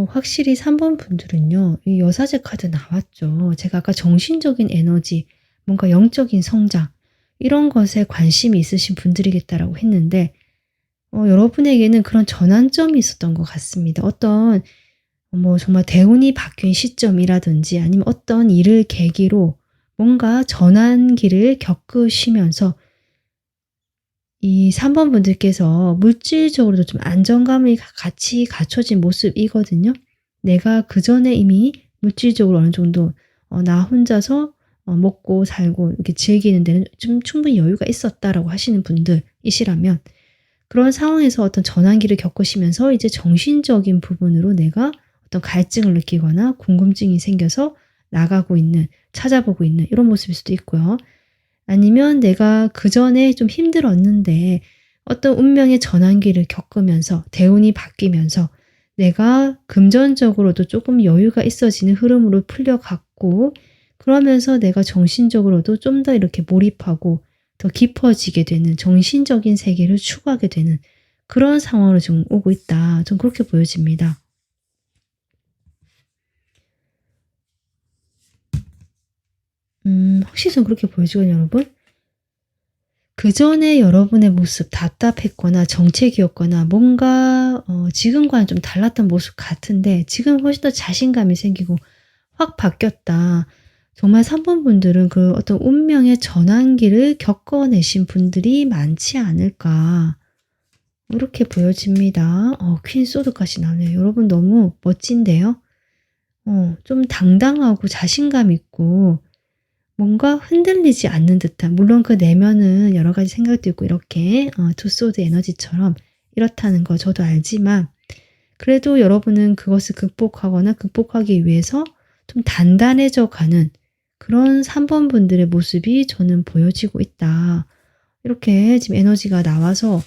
확실히 3번 분들은요, 이 여사제 카드 나왔죠. 제가 아까 정신적인 에너지, 뭔가 영적인 성장, 이런 것에 관심이 있으신 분들이겠다라고 했는데, 여러분에게는 그런 전환점이 있었던 것 같습니다. 어떤, 뭐 정말 대운이 바뀐 시점이라든지 아니면 어떤 일을 계기로 뭔가 전환기를 겪으시면서 이 3번 분들께서 물질적으로도 좀 안정감이 같이 갖춰진 모습이거든요. 내가 그전에 이미 물질적으로 어느 정도 나 혼자서 먹고 살고 이렇게 즐기는 데는 좀 충분히 여유가 있었다라고 하시는 분들이시라면 그런 상황에서 어떤 전환기를 겪으시면서 이제 정신적인 부분으로 내가 어떤 갈증을 느끼거나 궁금증이 생겨서 나가고 있는, 찾아보고 있는 이런 모습일 수도 있고요. 아니면 내가 그전에 좀 힘들었는데 어떤 운명의 전환기를 겪으면서 대운이 바뀌면서 내가 금전적으로도 조금 여유가 있어지는 흐름으로 풀려갔고 그러면서 내가 정신적으로도 좀 더 이렇게 몰입하고 더 깊어지게 되는 정신적인 세계를 추구하게 되는 그런 상황으로 지금 오고 있다. 좀 그렇게 보여집니다. 확실히 좀 그렇게 보여지거든요, 여러분. 그전에 여러분의 모습 답답했거나 정체기였거나 뭔가 지금과는 좀 달랐던 모습 같은데 지금 훨씬 더 자신감이 생기고 확 바뀌었다. 정말 3번 분들은 그 어떤 운명의 전환기를 겪어내신 분들이 많지 않을까. 이렇게 보여집니다. 퀸 소드까지 나오네요. 여러분 너무 멋진데요? 좀 당당하고 자신감 있고 뭔가 흔들리지 않는 듯한 물론 그 내면은 여러 가지 생각도 있고 이렇게 투 소드 에너지처럼 이렇다는 거 저도 알지만 그래도 여러분은 그것을 극복하거나 극복하기 위해서 좀 단단해져 가는 그런 3번 분들의 모습이 저는 보여지고 있다. 이렇게 지금 에너지가 나와서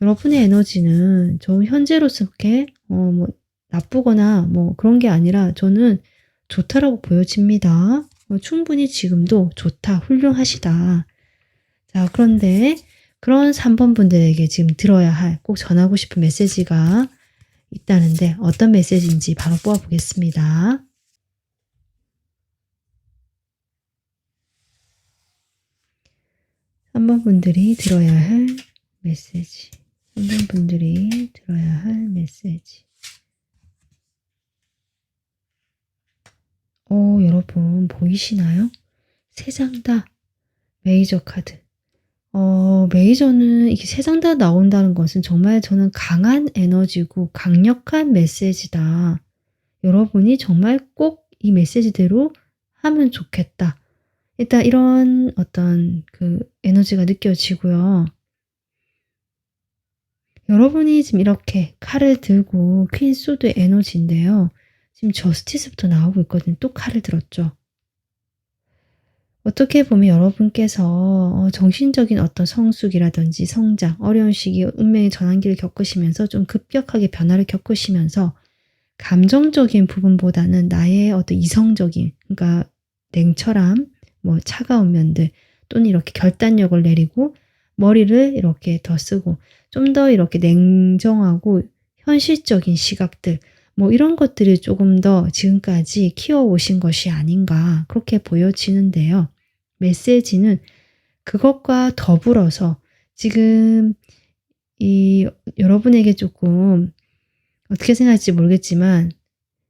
여러분의 에너지는 저 현재로서 이렇게 뭐 나쁘거나 뭐 그런 게 아니라 저는 좋다라고 보여집니다. 충분히 지금도 좋다, 훌륭하시다. 자, 그런데 그런 3번 분들에게 지금 들어야 할 꼭 전하고 싶은 메시지가 있다는데 어떤 메시지인지 바로 뽑아보겠습니다. 3번 분들이 들어야 할 메시지. 3번 분들이 들어야 할 메시지. 여러분 보이시나요? 3장 다 메이저 카드. 메이저는 이게 3장 다 나온다는 것은 정말 저는 강한 에너지고 강력한 메시지다. 여러분이 정말 꼭 이 메시지대로 하면 좋겠다. 일단 이런 어떤 그 에너지가 느껴지고요. 여러분이 지금 이렇게 칼을 들고 퀸 소드의 에너지인데요. 지금 저스티스부터 나오고 있거든요. 또 칼을 들었죠. 어떻게 보면 여러분께서 정신적인 어떤 성숙이라든지 성장, 어려운 시기, 운명의 전환기를 겪으시면서 좀 급격하게 변화를 겪으시면서 감정적인 부분보다는 나의 어떤 이성적인, 그러니까 냉철함, 뭐 차가운 면들 또는 이렇게 결단력을 내리고 머리를 이렇게 더 쓰고 좀 더 이렇게 냉정하고 현실적인 시각들 뭐 이런 것들을 조금 더 지금까지 키워오신 것이 아닌가 그렇게 보여지는데요. 메시지는 그것과 더불어서 지금 이 여러분에게 조금 어떻게 생각할지 모르겠지만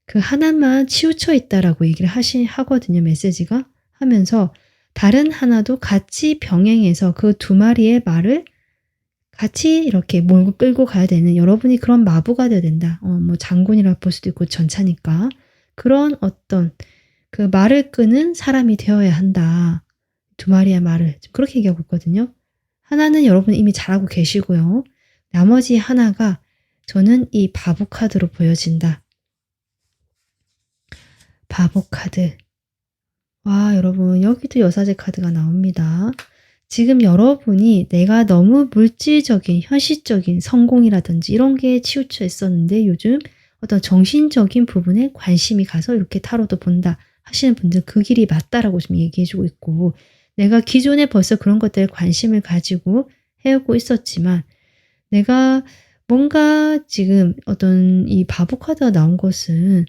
그 하나만 치우쳐 있다라고 얘기를 하거든요. 메시지가 하면서 다른 하나도 같이 병행해서 그 두 마리의 말을 같이 이렇게 몰고 끌고 가야 되는 여러분이 그런 마부가 되어야 된다. 뭐 장군이라 볼 수도 있고 전차니까. 그런 어떤 그 말을 끄는 사람이 되어야 한다. 두 마리의 말을. 지금 그렇게 얘기하고 있거든요. 하나는 여러분 이미 잘하고 계시고요. 나머지 하나가 저는 이 바보 카드로 보여진다. 바보 카드. 와, 여러분 여기도 여사제 카드가 나옵니다. 지금 여러분이 내가 너무 물질적인, 현실적인 성공이라든지 이런 게 치우쳐 있었는데 요즘 어떤 정신적인 부분에 관심이 가서 이렇게 타로도 본다 하시는 분들 그 길이 맞다라고 지금 얘기해주고 있고 내가 기존에 벌써 그런 것들에 관심을 가지고 해오고 있었지만 내가 뭔가 지금 어떤 이 바보 카드가 나온 것은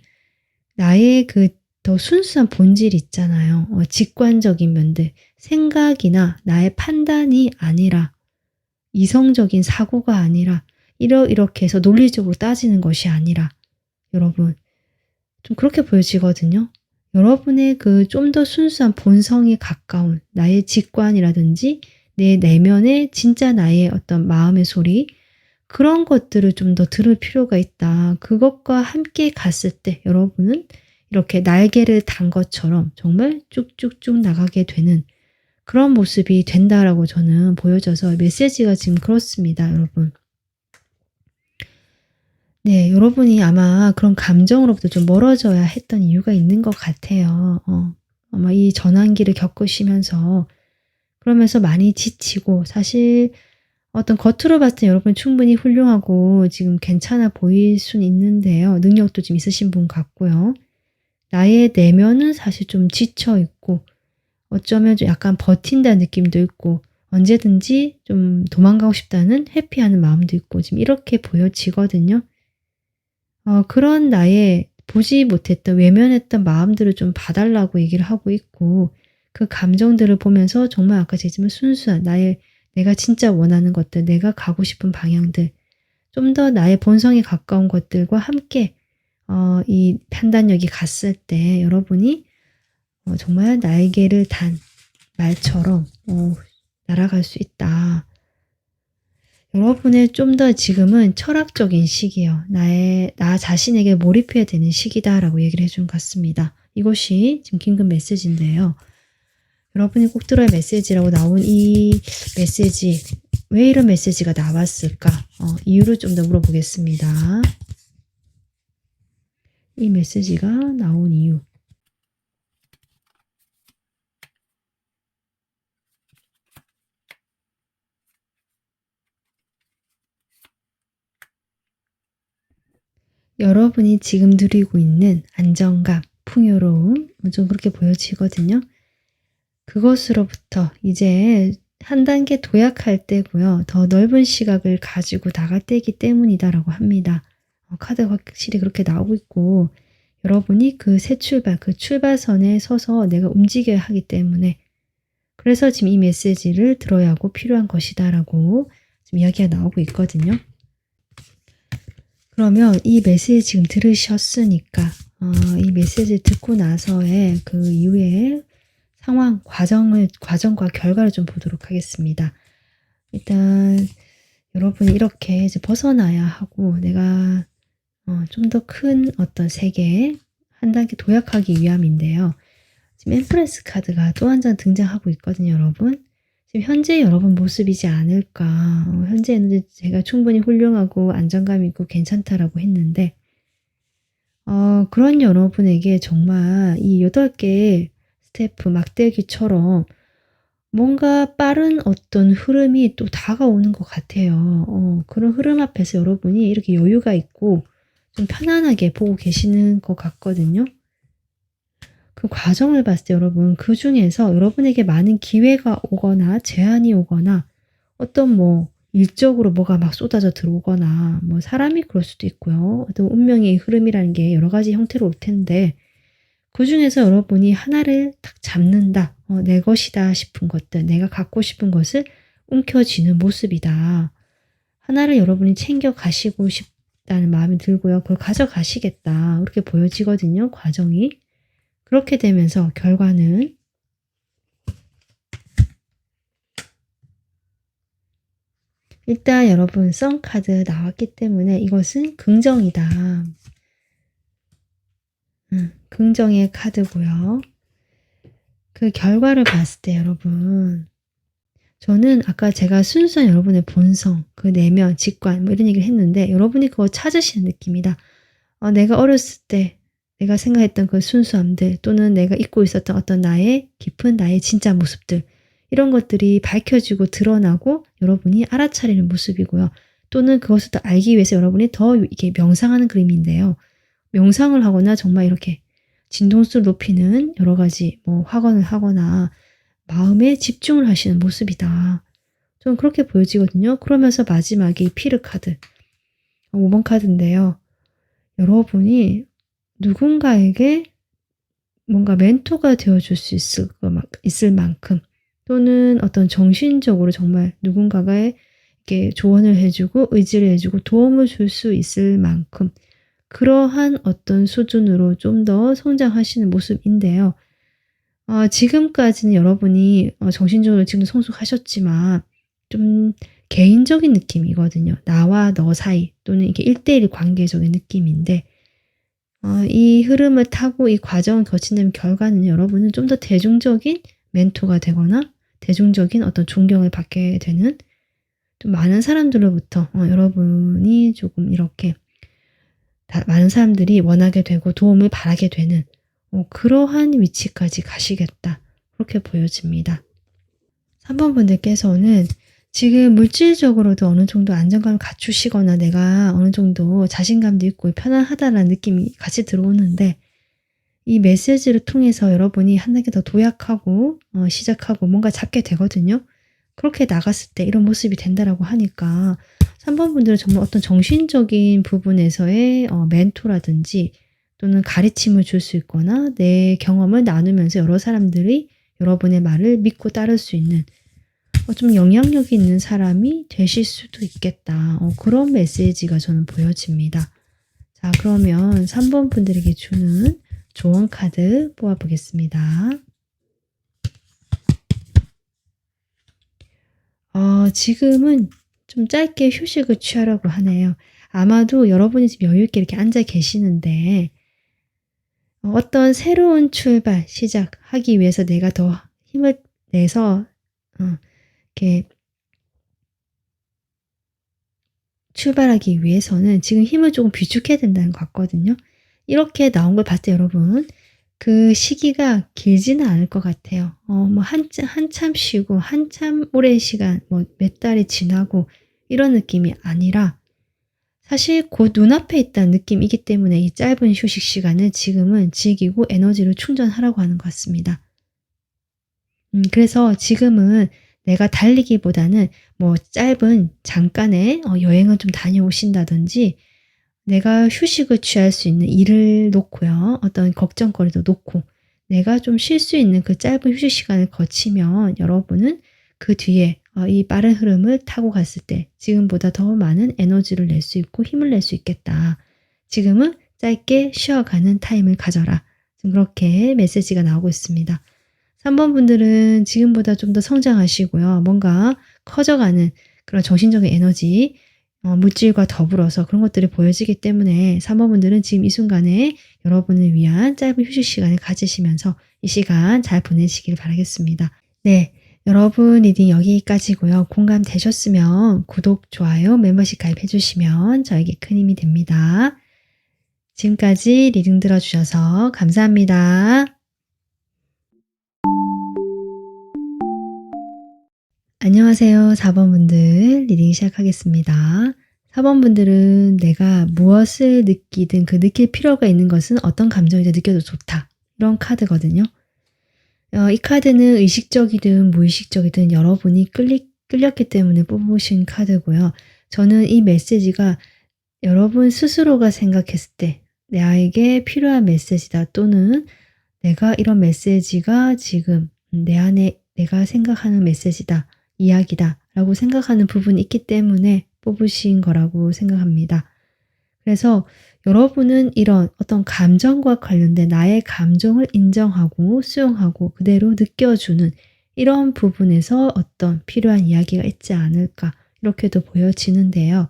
나의 그 더 순수한 본질 있잖아요. 직관적인 면들, 생각이나 나의 판단이 아니라 이성적인 사고가 아니라 이렇게 해서 논리적으로 따지는 것이 아니라 여러분 좀 그렇게 보여지거든요. 여러분의 그 좀 더 순수한 본성에 가까운 나의 직관이라든지 내 내면의 진짜 나의 어떤 마음의 소리 그런 것들을 좀 더 들을 필요가 있다. 그것과 함께 갔을 때 여러분은 이렇게 날개를 단 것처럼 정말 쭉쭉쭉 나가게 되는 그런 모습이 된다라고 저는 보여져서 메시지가 지금 그렇습니다, 여러분. 네, 여러분이 아마 그런 감정으로부터 좀 멀어져야 했던 이유가 있는 것 같아요. 아마 이 전환기를 겪으시면서 그러면서 많이 지치고 사실 어떤 겉으로 봤을 때 여러분 충분히 훌륭하고 지금 괜찮아 보일 수는 있는데요. 능력도 좀 있으신 분 같고요. 나의 내면은 사실 좀 지쳐 있고 어쩌면 좀 약간 버틴다는 느낌도 있고 언제든지 좀 도망가고 싶다는 회피하는 마음도 있고 지금 이렇게 보여지거든요. 그런 나의 보지 못했던 외면했던 마음들을 좀 봐달라고 얘기를 하고 있고 그 감정들을 보면서 정말 아까 제지만 순수한 내가 진짜 원하는 것들, 내가 가고 싶은 방향들, 좀 더 나의 본성에 가까운 것들과 함께 이 판단력이 갔을 때 여러분이 정말 날개를 단 말처럼 날아갈 수 있다. 여러분의 좀 더 지금은 철학적인 시기예요. 나 자신에게 몰입해야 되는 시기다라고 얘기를 해준 것 같습니다. 이것이 지금 긴급 메시지인데요. 여러분이 꼭 들어야 메시지라고 나온 이 메시지, 왜 이런 메시지가 나왔을까? 이유를 좀 더 물어보겠습니다. 이 메시지가 나온 이유. 여러분이 지금 누리고 있는 안정감, 풍요로움, 좀 그렇게 보여지거든요. 그것으로부터 이제 한 단계 도약할 때고요. 더 넓은 시각을 가지고 나갈 때이기 때문이다라고 합니다. 카드가 확실히 그렇게 나오고 있고 여러분이 그 새 출발, 그 출발선에 서서 내가 움직여야 하기 때문에 그래서 지금 이 메시지를 들어야 하고 필요한 것이다라고 지금 이야기가 나오고 있거든요. 그러면 이 메시지 지금 들으셨으니까 이 메시지를 듣고 나서의 그 이후에 상황, 과정과 결과를 좀 보도록 하겠습니다. 일단 여러분이 이렇게 이제 벗어나야 하고 내가 좀 더 큰 어떤 세계에 한 단계 도약하기 위함인데요. 지금 엠프레스 카드가 또 한 장 등장하고 있거든요, 여러분. 지금 현재 여러분 모습이지 않을까. 현재는 제가 충분히 훌륭하고 안정감 있고 괜찮다라고 했는데 그런 여러분에게 정말 이 8개의 스태프 막대기처럼 뭔가 빠른 어떤 흐름이 또 다가오는 것 같아요. 그런 흐름 앞에서 여러분이 이렇게 여유가 있고 좀 편안하게 보고 계시는 것 같거든요. 그 과정을 봤을 때 여러분 그 중에서 여러분에게 많은 기회가 오거나 제한이 오거나 어떤 뭐 일적으로 뭐가 막 쏟아져 들어오거나 뭐 사람이 그럴 수도 있고요. 어떤 운명의 흐름이라는 게 여러 가지 형태로 올 텐데 그 중에서 여러분이 하나를 딱 잡는다. 내 것이다 싶은 것들, 내가 갖고 싶은 것을 움켜쥐는 모습이다. 하나를 여러분이 챙겨 가시고 싶다는 마음이 들고요. 그걸 가져가시겠다. 그렇게 보여지거든요. 과정이. 그렇게 되면서 결과는 일단 여러분 썬 카드 나왔기 때문에 이것은 긍정이다. 긍정의 카드고요. 그 결과를 봤을 때 여러분, 저는 아까 제가 순수한 여러분의 본성, 그 내면, 직관 뭐 이런 얘기를 했는데 여러분이 그거 찾으시는 느낌이다. 내가 어렸을 때 내가 생각했던 그 순수함들 또는 내가 잊고 있었던 어떤 나의 깊은 나의 진짜 모습들, 이런 것들이 밝혀지고 드러나고 여러분이 알아차리는 모습이고요. 또는 그것을 더 알기 위해서 여러분이 더 이게 명상하는 그림인데요. 명상을 하거나 정말 이렇게 진동수를 높이는 여러 가지 뭐 확언을 하거나 마음에 집중을 하시는 모습이다. 좀 그렇게 보여지거든요. 그러면서 마지막에 이 피르 카드, 5번 카드인데요. 여러분이 누군가에게 뭔가 멘토가 되어줄 수 있을 만큼, 또는 어떤 정신적으로 정말 누군가가 이렇게 조언을 해주고 의지를 해주고 도움을 줄 수 있을 만큼 그러한 어떤 수준으로 좀 더 성장하시는 모습인데요. 지금까지는 여러분이 정신적으로 지금도 성숙하셨지만 좀 개인적인 느낌이거든요. 나와 너 사이 또는 이게 1대1 관계적인 느낌인데 이 흐름을 타고 이 과정을 거친다면 결과는 여러분은 좀 더 대중적인 멘토가 되거나 대중적인 어떤 존경을 받게 되는, 좀 많은 사람들로부터 여러분이 조금 이렇게 많은 사람들이 원하게 되고 도움을 바라게 되는 그러한 위치까지 가시겠다. 그렇게 보여집니다. 3번 분들께서는 지금 물질적으로도 어느 정도 안정감을 갖추시거나 내가 어느 정도 자신감도 있고 편안하다라는 느낌이 같이 들어오는데, 이 메시지를 통해서 여러분이 한 단계 더 도약하고 시작하고 뭔가 잡게 되거든요. 그렇게 나갔을 때 이런 모습이 된다라고 하니까 3번 분들은 정말 어떤 정신적인 부분에서의 멘토라든지 또는 가르침을 줄 수 있거나 내 경험을 나누면서 여러 사람들이 여러분의 말을 믿고 따를 수 있는 좀 영향력이 있는 사람이 되실 수도 있겠다. 그런 메시지가 저는 보여집니다. 자, 그러면 3번 분들에게 주는 조언 카드 뽑아보겠습니다. 지금은 좀 짧게 휴식을 취하라고 하네요. 아마도 여러분이 지금 여유있게 이렇게 앉아 계시는데 어떤 새로운 출발, 시작하기 위해서 내가 더 힘을 내서 이렇게 출발하기 위해서는 지금 힘을 조금 비축해야 된다는 것 같거든요. 이렇게 나온 걸 봤을 때 여러분, 그 시기가 길지는 않을 것 같아요. 뭐 한참 쉬고 한참 오랜 시간, 뭐 몇 달이 지나고 이런 느낌이 아니라 사실 곧 눈앞에 있다는 느낌이기 때문에 이 짧은 휴식 시간을 지금은 즐기고 에너지를 충전하라고 하는 것 같습니다. 그래서 지금은 내가 달리기보다는 뭐 짧은 잠깐의 여행을 좀 다녀오신다든지 내가 휴식을 취할 수 있는 일을 놓고요. 어떤 걱정거리도 놓고 내가 좀 쉴 수 있는 그 짧은 휴식 시간을 거치면 여러분은 그 뒤에 이 빠른 흐름을 타고 갔을 때 지금보다 더 많은 에너지를 낼 수 있고 힘을 낼 수 있겠다. 지금은 짧게 쉬어가는 타임을 가져라. 지금 그렇게 메시지가 나오고 있습니다. 3번 분들은 지금보다 좀 더 성장하시고요. 뭔가 커져가는 그런 정신적인 에너지, 물질과 더불어서 그런 것들이 보여지기 때문에 3번 분들은 지금 이 순간에 여러분을 위한 짧은 휴식 시간을 가지시면서 이 시간 잘 보내시길 바라겠습니다. 네, 여러분 리딩 여기까지고요. 공감되셨으면 구독, 좋아요, 멤버십 가입해 주시면 저에게 큰 힘이 됩니다. 지금까지 리딩 들어주셔서 감사합니다. 안녕하세요. 4번 분들 리딩 시작하겠습니다. 4번 분들은 내가 무엇을 느끼든 그 느낄 필요가 있는 것은 어떤 감정이든 느껴도 좋다. 이런 카드거든요. 이 카드는 의식적이든 무의식적이든 여러분이 끌렸기 때문에 뽑으신 카드고요. 저는 이 메시지가 여러분 스스로가 생각했을 때 나에게 필요한 메시지다, 또는 내가 이런 메시지가 지금 내 안에 내가 생각하는 메시지다, 이야기다 라고 생각하는 부분이 있기 때문에 뽑으신 거라고 생각합니다. 그래서 여러분은 이런 어떤 감정과 관련된 나의 감정을 인정하고 수용하고 그대로 느껴주는 이런 부분에서 어떤 필요한 이야기가 있지 않을까, 이렇게도 보여지는데요.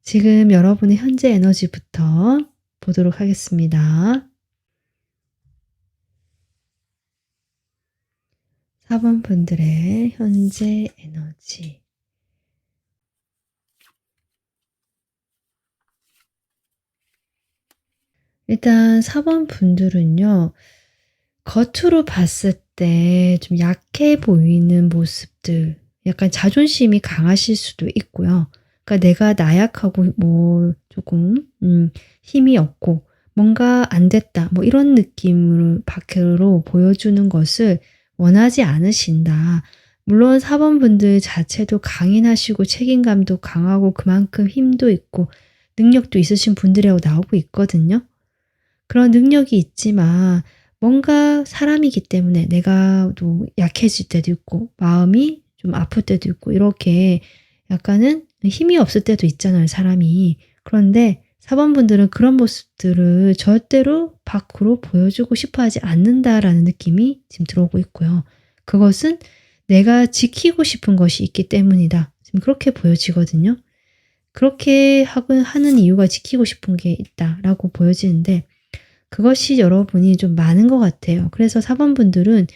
지금 여러분의 현재 에너지부터 보도록 하겠습니다. 4번 분들의 현재 에너지. 일단 4번 분들은요. 겉으로 봤을 때 좀 약해 보이는 모습들, 약간 자존심이 강하실 수도 있고요. 그러니까 내가 나약하고 뭐 조금 힘이 없고 뭔가 안 됐다 뭐 이런 느낌을 밖으로 보여주는 것을 원하지 않으신다. 물론 4번 분들 자체도 강인하시고 책임감도 강하고 그만큼 힘도 있고 능력도 있으신 분들이라고 나오고 있거든요. 그런 능력이 있지만 뭔가 사람이기 때문에 내가 또 약해질 때도 있고 마음이 좀 아플 때도 있고 이렇게 약간은 힘이 없을 때도 있잖아요, 사람이. 그런데 4번 분들은 그런 모습들을 절대로 밖으로 보여주고 싶어 하지 않는다라는 느낌이 지금 들어오고 있고요. 그것은 내가 지키고 싶은 것이 있기 때문이다. 지금 그렇게 보여지거든요. 그렇게 하는 이유가 지키고 싶은 게 있다라고 보여지는데 그것이 여러분이 좀 많은 것 같아요. 그래서 4번 분들은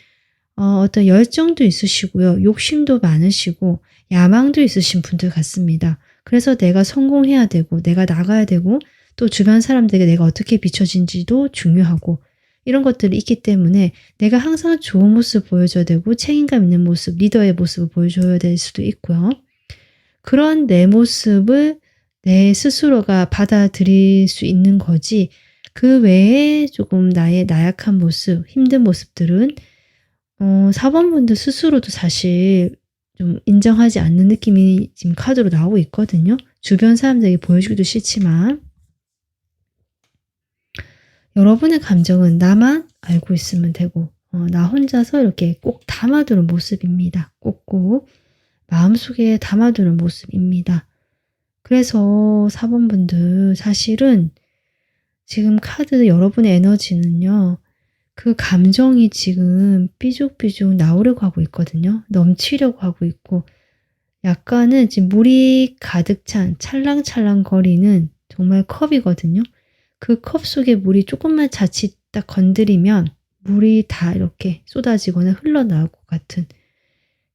어떤 열정도 있으시고요. 욕심도 많으시고 야망도 있으신 분들 같습니다. 그래서 내가 성공해야 되고 내가 나가야 되고 또 주변 사람들에게 내가 어떻게 비춰진지도 중요하고 이런 것들이 있기 때문에 내가 항상 좋은 모습 보여줘야 되고 책임감 있는 모습, 리더의 모습을 보여줘야 될 수도 있고요. 그런 내 모습을 내 스스로가 받아들일 수 있는 거지 그 외에 조금 나의 나약한 모습, 힘든 모습들은 4번 분들 스스로도 사실 좀 인정하지 않는 느낌이 지금 카드로 나오고 있거든요. 주변 사람들에게 보여주기도 싫지만 여러분의 감정은 나만 알고 있으면 되고 나 혼자서 이렇게 꼭 담아두는 모습입니다. 꼭꼭 마음속에 담아두는 모습입니다. 그래서 4번 분들 사실은 지금 카드 여러분의 에너지는요. 그 감정이 지금 삐죽삐죽 나오려고 하고 있거든요. 넘치려고 하고 있고 약간은 지금 물이 가득 찬 찰랑찰랑 거리는 정말 컵이거든요. 그 컵 속에 물이 조금만 자칫 딱 건드리면 물이 다 이렇게 쏟아지거나 흘러나올 것 같은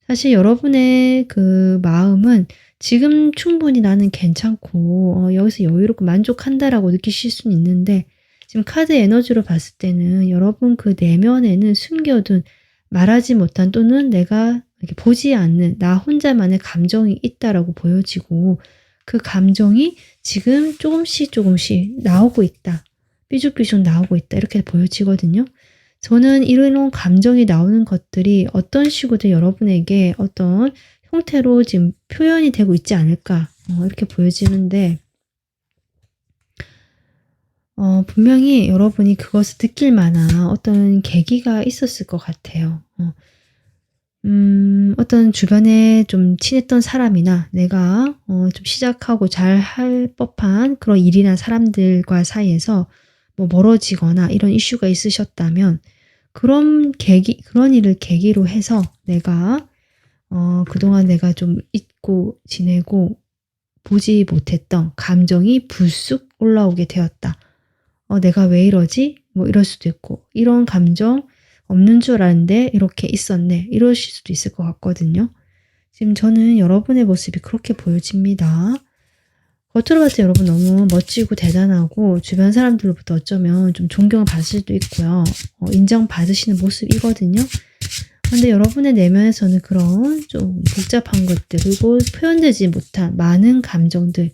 사실 여러분의 그 마음은 지금 충분히 나는 괜찮고 여기서 여유롭고 만족한다라고 느끼실 수는 있는데 지금 카드 에너지로 봤을 때는 여러분 그 내면에는 숨겨둔 말하지 못한 또는 내가 이렇게 보지 않는 나 혼자만의 감정이 있다라고 보여지고 그 감정이 지금 조금씩 나오고 있다. 삐죽삐죽 나오고 있다. 이렇게 보여지거든요. 저는 이런 감정이 나오는 것들이 어떤 식으로든 여러분에게 어떤 형태로 지금 표현이 되고 있지 않을까 이렇게 보여지는데 분명히 여러분이 그것을 느낄 만한 어떤 계기가 있었을 것 같아요. 어떤 주변에 좀 친했던 사람이나 내가 좀 시작하고 잘 할 법한 그런 일이나 사람들과 사이에서 뭐 멀어지거나 이런 이슈가 있으셨다면 그런 일을 계기로 해서 내가 그동안 내가 좀 잊고 지내고 보지 못했던 감정이 불쑥 올라오게 되었다. 내가 왜 이러지? 뭐 이럴 수도 있고 이런 감정 없는 줄 알았는데 이렇게 있었네. 이러실 수도 있을 것 같거든요. 지금 저는 여러분의 모습이 그렇게 보여집니다. 겉으로 봤을 때 여러분 너무 멋지고 대단하고 주변 사람들로부터 어쩌면 좀 존경을 받을 수도 있고요. 인정받으시는 모습이거든요. 근데 여러분의 내면에서는 그런 좀 복잡한 것들 그리고 표현되지 못한 많은 감정들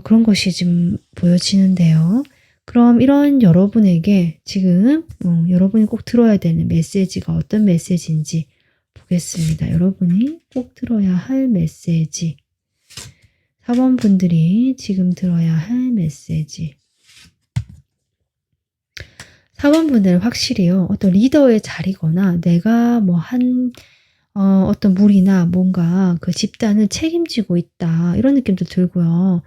그런 것이 지금 보여지는데요. 그럼 이런 여러분에게 지금 여러분이 꼭 들어야 되는 메시지가 어떤 메시지인지 보겠습니다. 여러분이 꼭 들어야 할 메시지 4번 분들이 지금 들어야 할 메시지 4번 분들은 확실히요. 어떤 리더의 자리거나 내가 뭐 어떤 무리나 뭔가 그 집단을 책임지고 있다. 이런 느낌도 들고요.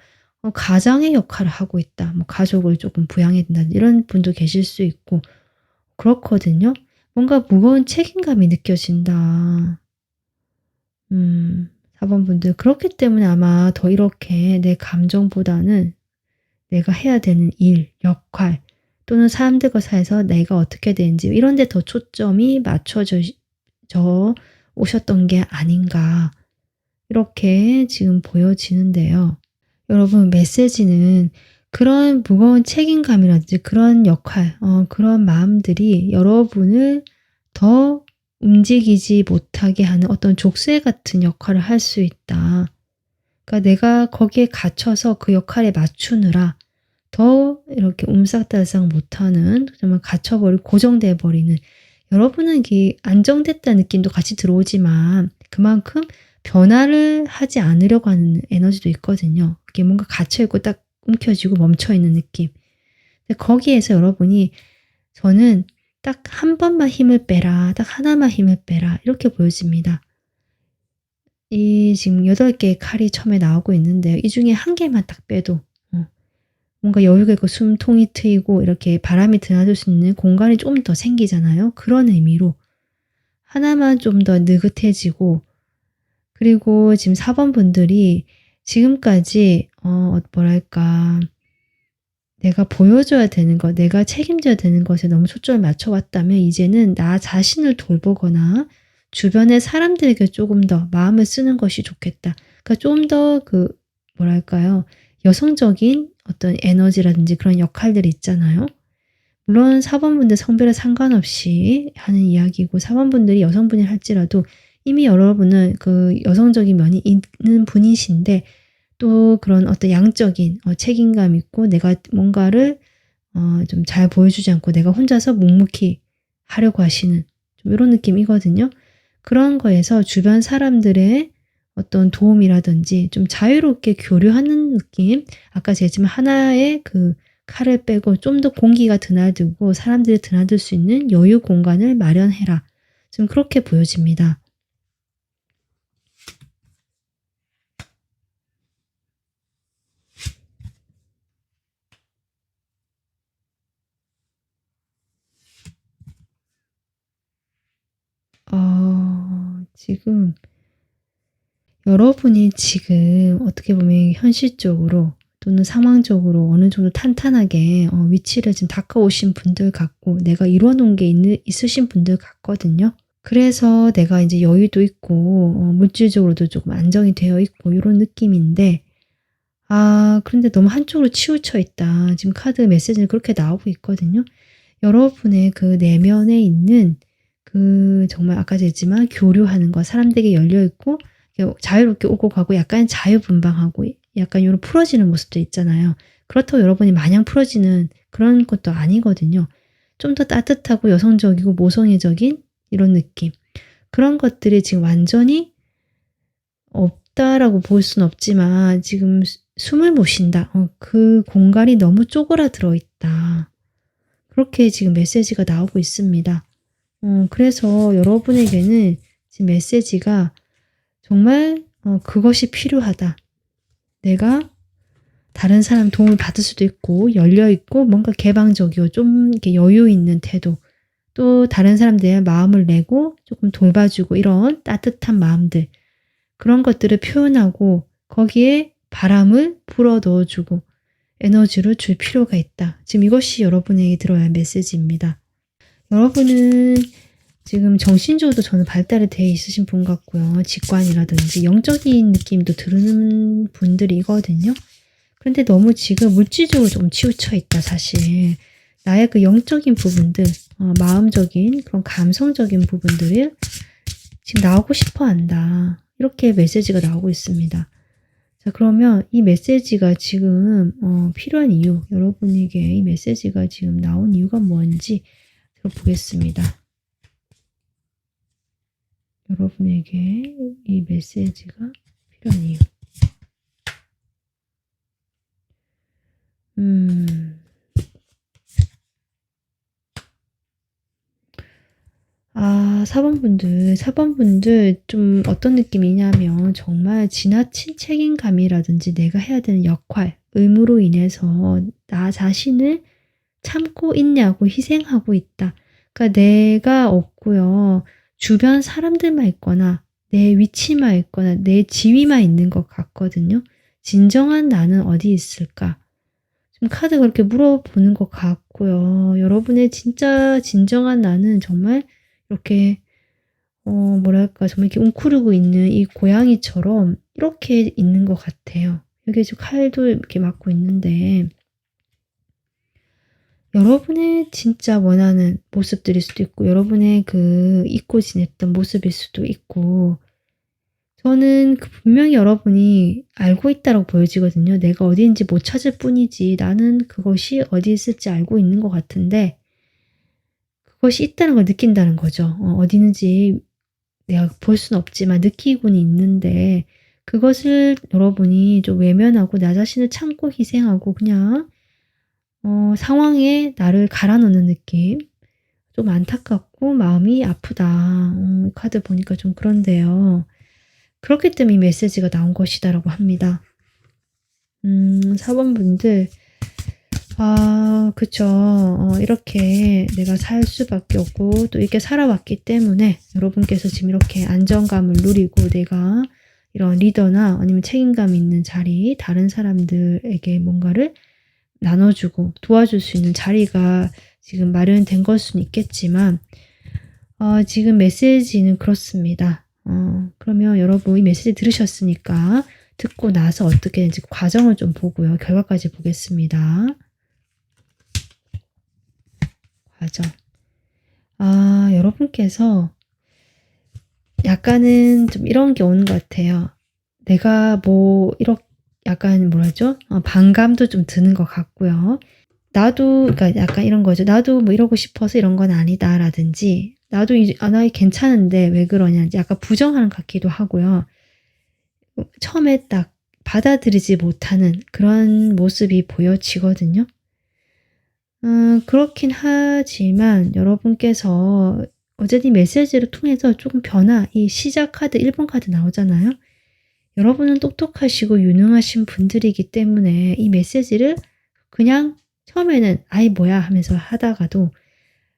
가장의 역할을 하고 있다. 뭐 가족을 조금 부양해야 된다. 이런 분도 계실 수 있고 그렇거든요. 뭔가 무거운 책임감이 느껴진다. 4번 4번 분들 그렇기 때문에 아마 더 이렇게 내 감정보다는 내가 해야 되는 일, 역할 또는 사람들과 사이에서 내가 어떻게 되는지 이런 데 더 초점이 맞춰져 오셨던 게 아닌가 이렇게 지금 보여지는데요. 여러분 메시지는 그런 무거운 책임감이라든지 그런 역할, 그런 마음들이 여러분을 더 움직이지 못하게 하는 어떤 족쇄 같은 역할을 할 수 있다. 그러니까 내가 거기에 갇혀서 그 역할에 맞추느라 더 이렇게 옴싹달싹 못하는 정말 갇혀버리고 고정돼 버리는 여러분은 이게 안정됐다는 느낌도 같이 들어오지만 그만큼 변화를 하지 않으려고 하는 에너지도 있거든요. 이게 뭔가 갇혀있고 딱 움켜쥐고 멈춰있는 느낌. 근데 거기에서 여러분이 저는 딱 한 번만 힘을 빼라. 딱 하나만 힘을 빼라. 이렇게 보여집니다. 이 지금 8개의 칼이 처음에 나오고 있는데요. 이 중에 한 개만 딱 빼도 뭔가 여유가 있고 숨통이 트이고 이렇게 바람이 드나들 수 있는 공간이 좀 더 생기잖아요. 그런 의미로 하나만 좀 더 느긋해지고 그리고 지금 4번 분들이 지금까지 뭐랄까 내가 보여줘야 되는 것, 내가 책임져야 되는 것에 너무 초점을 맞춰왔다면 이제는 나 자신을 돌보거나 주변의 사람들에게 조금 더 마음을 쓰는 것이 좋겠다. 그러니까 좀 더 뭐랄까요. 여성적인 어떤 에너지라든지 그런 역할들이 있잖아요. 물론 4번 분들 성별에 상관없이 하는 이야기고 4번 분들이 여성분이 할지라도 이미 여러분은 그 여성적인 면이 있는 분이신데 또 그런 어떤 양적인 책임감 있고 내가 뭔가를 좀 잘 보여주지 않고 내가 혼자서 묵묵히 하려고 하시는 좀 이런 느낌이거든요. 그런 거에서 주변 사람들의 어떤 도움이라든지 좀 자유롭게 교류하는 느낌 아까 제가 하나의 그 칼을 빼고 좀 더 공기가 드나들고 사람들이 드나들 수 있는 여유 공간을 마련해라. 좀 그렇게 보여집니다. 지금 여러분이 지금 어떻게 보면 현실적으로 또는 상황적으로 어느 정도 탄탄하게 위치를 지금 닦아오신 분들 같고 내가 이루어 놓은 게 있으신 분들 같거든요. 그래서 내가 이제 여유도 있고 물질적으로도 조금 안정이 되어 있고 이런 느낌인데 그런데 너무 한쪽으로 치우쳐 있다. 지금 카드 메시지는 그렇게 나오고 있거든요. 여러분의 그 내면에 있는 그 정말 아까 했지만 교류하는 거 사람들에게 열려 있고 자유롭게 오고 가고 약간 자유분방하고 약간 이런 풀어지는 모습도 있잖아요. 그렇다고 여러분이 마냥 풀어지는 그런 것도 아니거든요. 좀 더 따뜻하고 여성적이고 모성애적인 이런 느낌. 그런 것들이 지금 완전히 없다라고 볼 수는 없지만 지금 숨을 못 쉰다. 그 공간이 너무 쪼그라들어 있다. 그렇게 지금 메시지가 나오고 있습니다. 그래서 여러분에게는 지금 메시지가 정말 그것이 필요하다. 내가 다른 사람 도움을 받을 수도 있고 열려 있고 뭔가 개방적이고 좀 이렇게 여유 있는 태도 또 다른 사람들의 마음을 내고 조금 돌봐주고 이런 따뜻한 마음들 그런 것들을 표현하고 거기에 바람을 불어 넣어주고 에너지를 줄 필요가 있다. 지금 이것이 여러분에게 들어야 할 메시지입니다. 여러분은 지금 정신적으로도 저는 발달이 되어 있으신 분 같고요. 직관이라든지 영적인 느낌도 들은 분들이거든요. 그런데 너무 지금 물질적으로 좀 치우쳐 있다 사실. 나의 그 영적인 부분들, 마음적인 그런 감성적인 부분들을 지금 나오고 싶어 한다. 이렇게 메시지가 나오고 있습니다. 자, 그러면 이 메시지가 지금 필요한 이유, 여러분에게 이 메시지가 지금 나온 이유가 뭔지 보겠습니다. 여러분에게 이 메시지가 필요한 이유. 4번분들 좀 어떤 느낌이냐면 정말 지나친 책임감이라든지 내가 해야 되는 역할, 의무로 인해서 나 자신을 참고 있냐고 희생하고 있다. 그러니까 내가 없고요. 주변 사람들만 있거나 내 위치만 있거나 내 지위만 있는 것 같거든요. 진정한 나는 어디 있을까? 좀 카드가 그렇게 물어보는 것 같고요. 여러분의 진짜 진정한 나는 정말 이렇게 뭐랄까 정말 이렇게 웅크리고 있는 이 고양이처럼 이렇게 있는 것 같아요. 여기 지금 칼도 이렇게 맞고 있는데 여러분의 진짜 원하는 모습들일 수도 있고 여러분의 그 잊고 지냈던 모습일 수도 있고 저는 분명히 여러분이 알고 있다고 보여지거든요. 내가 어디인지 못 찾을 뿐이지 나는 그것이 어디 있을지 알고 있는 것 같은데 그것이 있다는 걸 느낀다는 거죠. 어디 있는지 내가 볼 수는 없지만 느끼고는 있는데 그것을 여러분이 좀 외면하고 나 자신을 참고 희생하고 그냥 상황에 나를 갈아 넣는 느낌. 좀 안타깝고 마음이 아프다. 카드 보니까 좀 그런데요. 그렇기 때문에 이 메시지가 나온 것이다라고 합니다. 4번 분들 그쵸. 이렇게 내가 살 수밖에 없고 또 이렇게 살아왔기 때문에 여러분께서 지금 이렇게 안정감을 누리고 내가 이런 리더나 아니면 책임감 있는 자리, 다른 사람들에게 뭔가를 나눠주고 도와줄 수 있는 자리가 지금 마련된 걸 수는 있겠지만 지금 메시지는 그렇습니다. 그러면 여러분 이 메시지 들으셨으니까 듣고 나서 어떻게 되는지 과정을 좀 보고요. 결과까지 보겠습니다. 과정. 여러분께서 약간은 좀 이런 게 오는 것 같아요. 내가 이렇게 약간 뭐라죠? 반감도 좀 드는 것 같고요. 나도 그러니까 약간 이런 거죠. 나도 뭐 이러고 싶어서 이런 건 아니다라든지 나도 나 괜찮은데 왜 그러냐 약간 부정하는 것 같기도 하고요. 처음에 딱 받아들이지 못하는 그런 모습이 보여지거든요. 그렇긴 하지만 여러분께서 어쨌든 이 메시지를 통해서 조금 이 시작 카드 1번 카드 나오잖아요. 여러분은 똑똑하시고 유능하신 분들이기 때문에 이 메시지를 그냥 처음에는 아이 뭐야 하면서 하다가도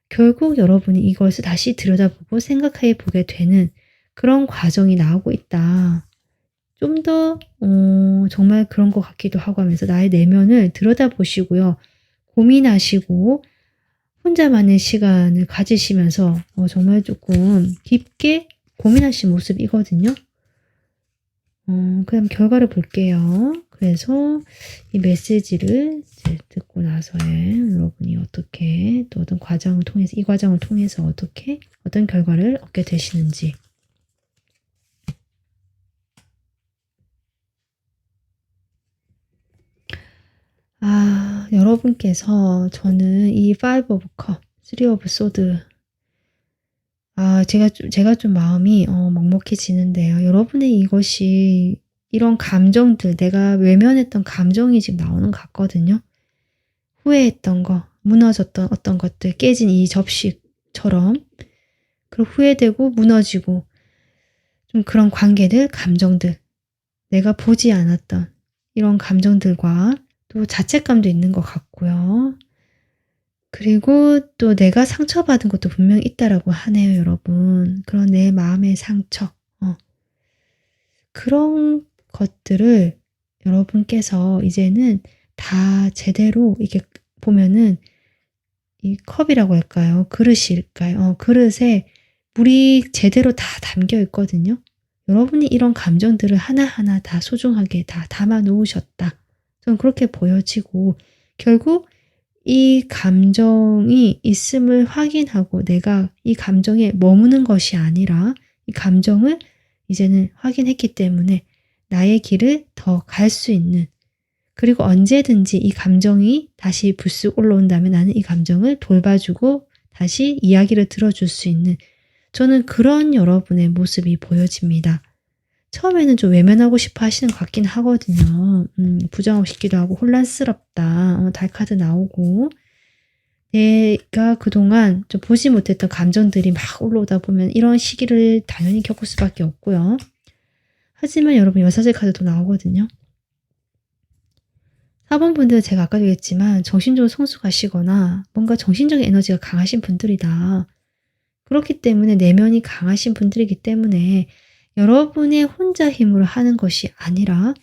결국 여러분이 이것을 다시 들여다보고 생각해 보게 되는 그런 과정이 나오고 있다. 좀 더 정말 그런 것 같기도 하고 하면서 나의 내면을 들여다보시고요. 고민하시고 혼자만의 시간을 가지시면서 정말 조금 깊게 고민하신 모습이거든요. 그다음 결과를 볼게요. 그래서 이 메시지를 이제 듣고 나서의 여러분이 어떻게 또 어떤 과정을 통해서 이 과정을 통해서 어떻게 어떤 결과를 얻게 되시는지. 여러분께서 저는 이 Five of Cup, Three of Swords 제가 좀 마음이 먹먹해지는데요. 여러분의 이것이 이런 감정들 내가 외면했던 감정이 지금 나오는 것 같거든요. 후회했던 거, 무너졌던 어떤 것들, 깨진 이 접시처럼 그리고 후회되고 무너지고 좀 그런 관계들, 감정들 내가 보지 않았던 이런 감정들과 또 자책감도 있는 것 같고요. 그리고 또 내가 상처받은 것도 분명히 있다라고 하네요, 여러분. 그런 내 마음의 상처. 그런 것들을 여러분께서 이제는 다 제대로 이게 보면은 이 컵이라고 할까요? 그릇일까요? 그릇에 물이 제대로 다 담겨 있거든요. 여러분이 이런 감정들을 하나하나 다 소중하게 다 담아 놓으셨다. 저는 그렇게 보여지고 결국 이 감정이 있음을 확인하고 내가 이 감정에 머무는 것이 아니라 이 감정을 이제는 확인했기 때문에 나의 길을 더 갈 수 있는 그리고 언제든지 이 감정이 다시 불쑥 올라온다면 나는 이 감정을 돌봐주고 다시 이야기를 들어줄 수 있는 저는 그런 여러분의 모습이 보여집니다. 처음에는 좀 외면하고 싶어 하시는 것 같긴 하거든요. 부정하고 싶기도 하고 혼란스럽다. 달카드 나오고 내가 그동안 좀 보지 못했던 감정들이 막 올라오다 보면 이런 시기를 당연히 겪을 수밖에 없고요. 하지만 여러분 여사제 카드도 나오거든요. 4번 분들은 제가 아까도 얘기했지만 정신적으로 성숙하시거나 뭔가 정신적인 에너지가 강하신 분들이다. 그렇기 때문에 내면이 강하신 분들이기 때문에 여러분의 혼자 힘으로 하는 것이 아니라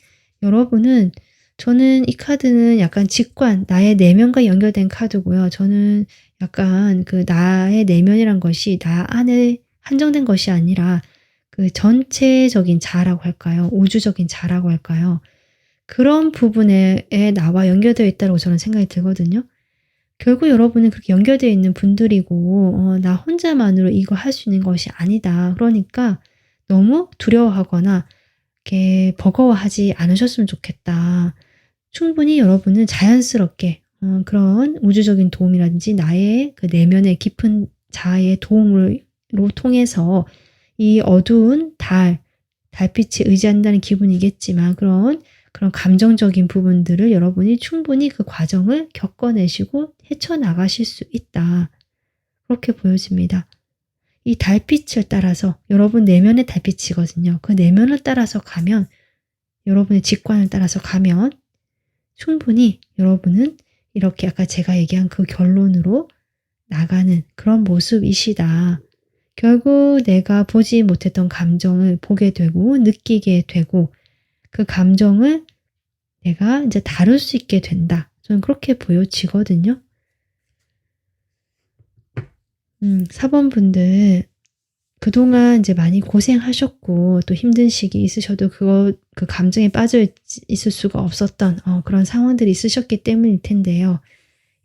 여러분은 저는 이 카드는 약간 직관, 나의 내면과 연결된 카드고요. 저는 약간 그 나의 내면이란 것이 나 안에 한정된 것이 아니라 그 전체적인 자라고 할까요? 우주적인 자라고 할까요? 그런 부분에 나와 연결되어 있다고 저는 생각이 들거든요. 결국 여러분은 그렇게 연결되어 있는 분들이고 나 혼자만으로 이거 할 수 있는 것이 아니다. 그러니까 너무 두려워하거나 이렇게 버거워하지 않으셨으면 좋겠다. 충분히 여러분은 자연스럽게 그런 우주적인 도움이라든지 나의 그 내면의 깊은 자아의 도움으로 통해서 이 어두운 달빛에 의지한다는 기분이겠지만 그런 감정적인 부분들을 여러분이 충분히 그 과정을 겪어내시고 헤쳐나가실 수 있다. 그렇게 보여집니다. 이 달빛을 따라서 여러분 내면의 달빛이거든요. 그 내면을 따라서 가면 여러분의 직관을 따라서 가면 충분히 여러분은 이렇게 아까 제가 얘기한 그 결론으로 나가는 그런 모습이시다. 결국 내가 보지 못했던 감정을 보게 되고 느끼게 되고 그 감정을 내가 이제 다룰 수 있게 된다. 저는 그렇게 보여지거든요. 4번분들 그동안 이제 많이 고생하셨고 또 힘든 시기 있으셔도 그 감정에 빠져 있을 수가 없었던 그런 상황들이 있으셨기 때문일 텐데요.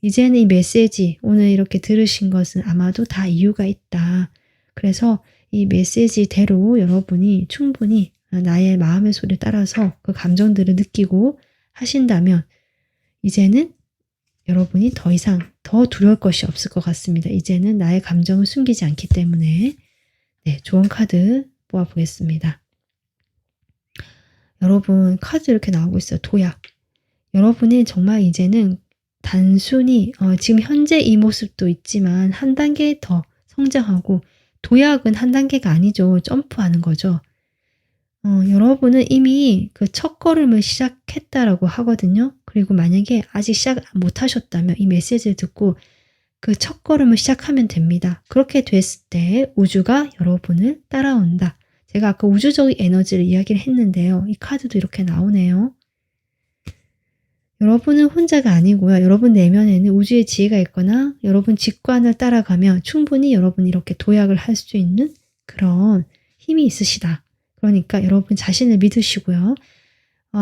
이제는 이 메시지 오늘 이렇게 들으신 것은 아마도 다 이유가 있다. 그래서 이 메시지대로 여러분이 충분히 나의 마음의 소리에 따라서 그 감정들을 느끼고 하신다면 이제는 여러분이 더 이상 더 두려울 것이 없을 것 같습니다. 이제는 나의 감정을 숨기지 않기 때문에 네, 좋은 카드 뽑아보겠습니다. 여러분 카드 이렇게 나오고 있어요. 도약. 여러분이 정말 이제는 단순히 지금 현재 이 모습도 있지만 한 단계 더 성장하고 도약은 한 단계가 아니죠. 점프하는 거죠. 여러분은 이미 그 첫걸음을 시작했다라고 하거든요. 그리고 만약에 아직 시작 못하셨다면 이 메시지를 듣고 그 첫걸음을 시작하면 됩니다. 그렇게 됐을 때 우주가 여러분을 따라온다. 제가 아까 우주적인 에너지를 이야기를 했는데요. 이 카드도 이렇게 나오네요. 여러분은 혼자가 아니고요. 여러분 내면에는 우주의 지혜가 있거나 여러분 직관을 따라가면 충분히 여러분이 이렇게 도약을 할 수 있는 그런 힘이 있으시다. 그러니까 여러분 자신을 믿으시고요.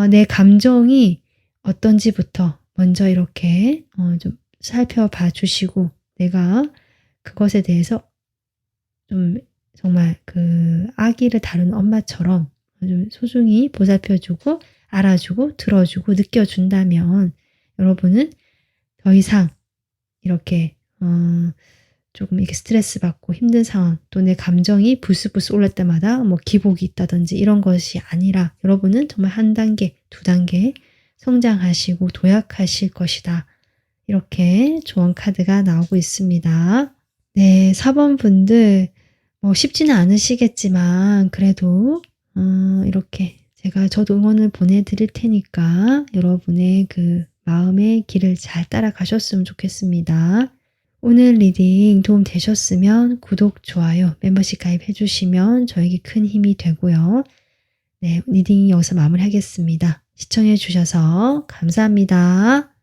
내 감정이 어떤지부터 먼저 이렇게 좀 살펴봐 주시고 내가 그것에 대해서 좀 정말 그 아기를 다루는 엄마처럼 좀 소중히 보살펴주고 알아주고 들어주고 느껴준다면 여러분은 더 이상 이렇게 조금 이렇게 스트레스 받고 힘든 상황 또 내 감정이 불쑥불쑥 올릴 때마다 뭐 기복이 있다든지 이런 것이 아니라 여러분은 정말 한 단계, 두 단계 성장하시고 도약하실 것이다. 이렇게 조언 카드가 나오고 있습니다. 네, 4번 분들 쉽지는 않으시겠지만 그래도 이렇게 저도 응원을 보내드릴 테니까 여러분의 그 마음의 길을 잘 따라가셨으면 좋겠습니다. 오늘 리딩 도움 되셨으면 구독, 좋아요, 멤버십 가입해 주시면 저에게 큰 힘이 되고요. 네, 리딩 여기서 마무리하겠습니다. 시청해 주셔서 감사합니다.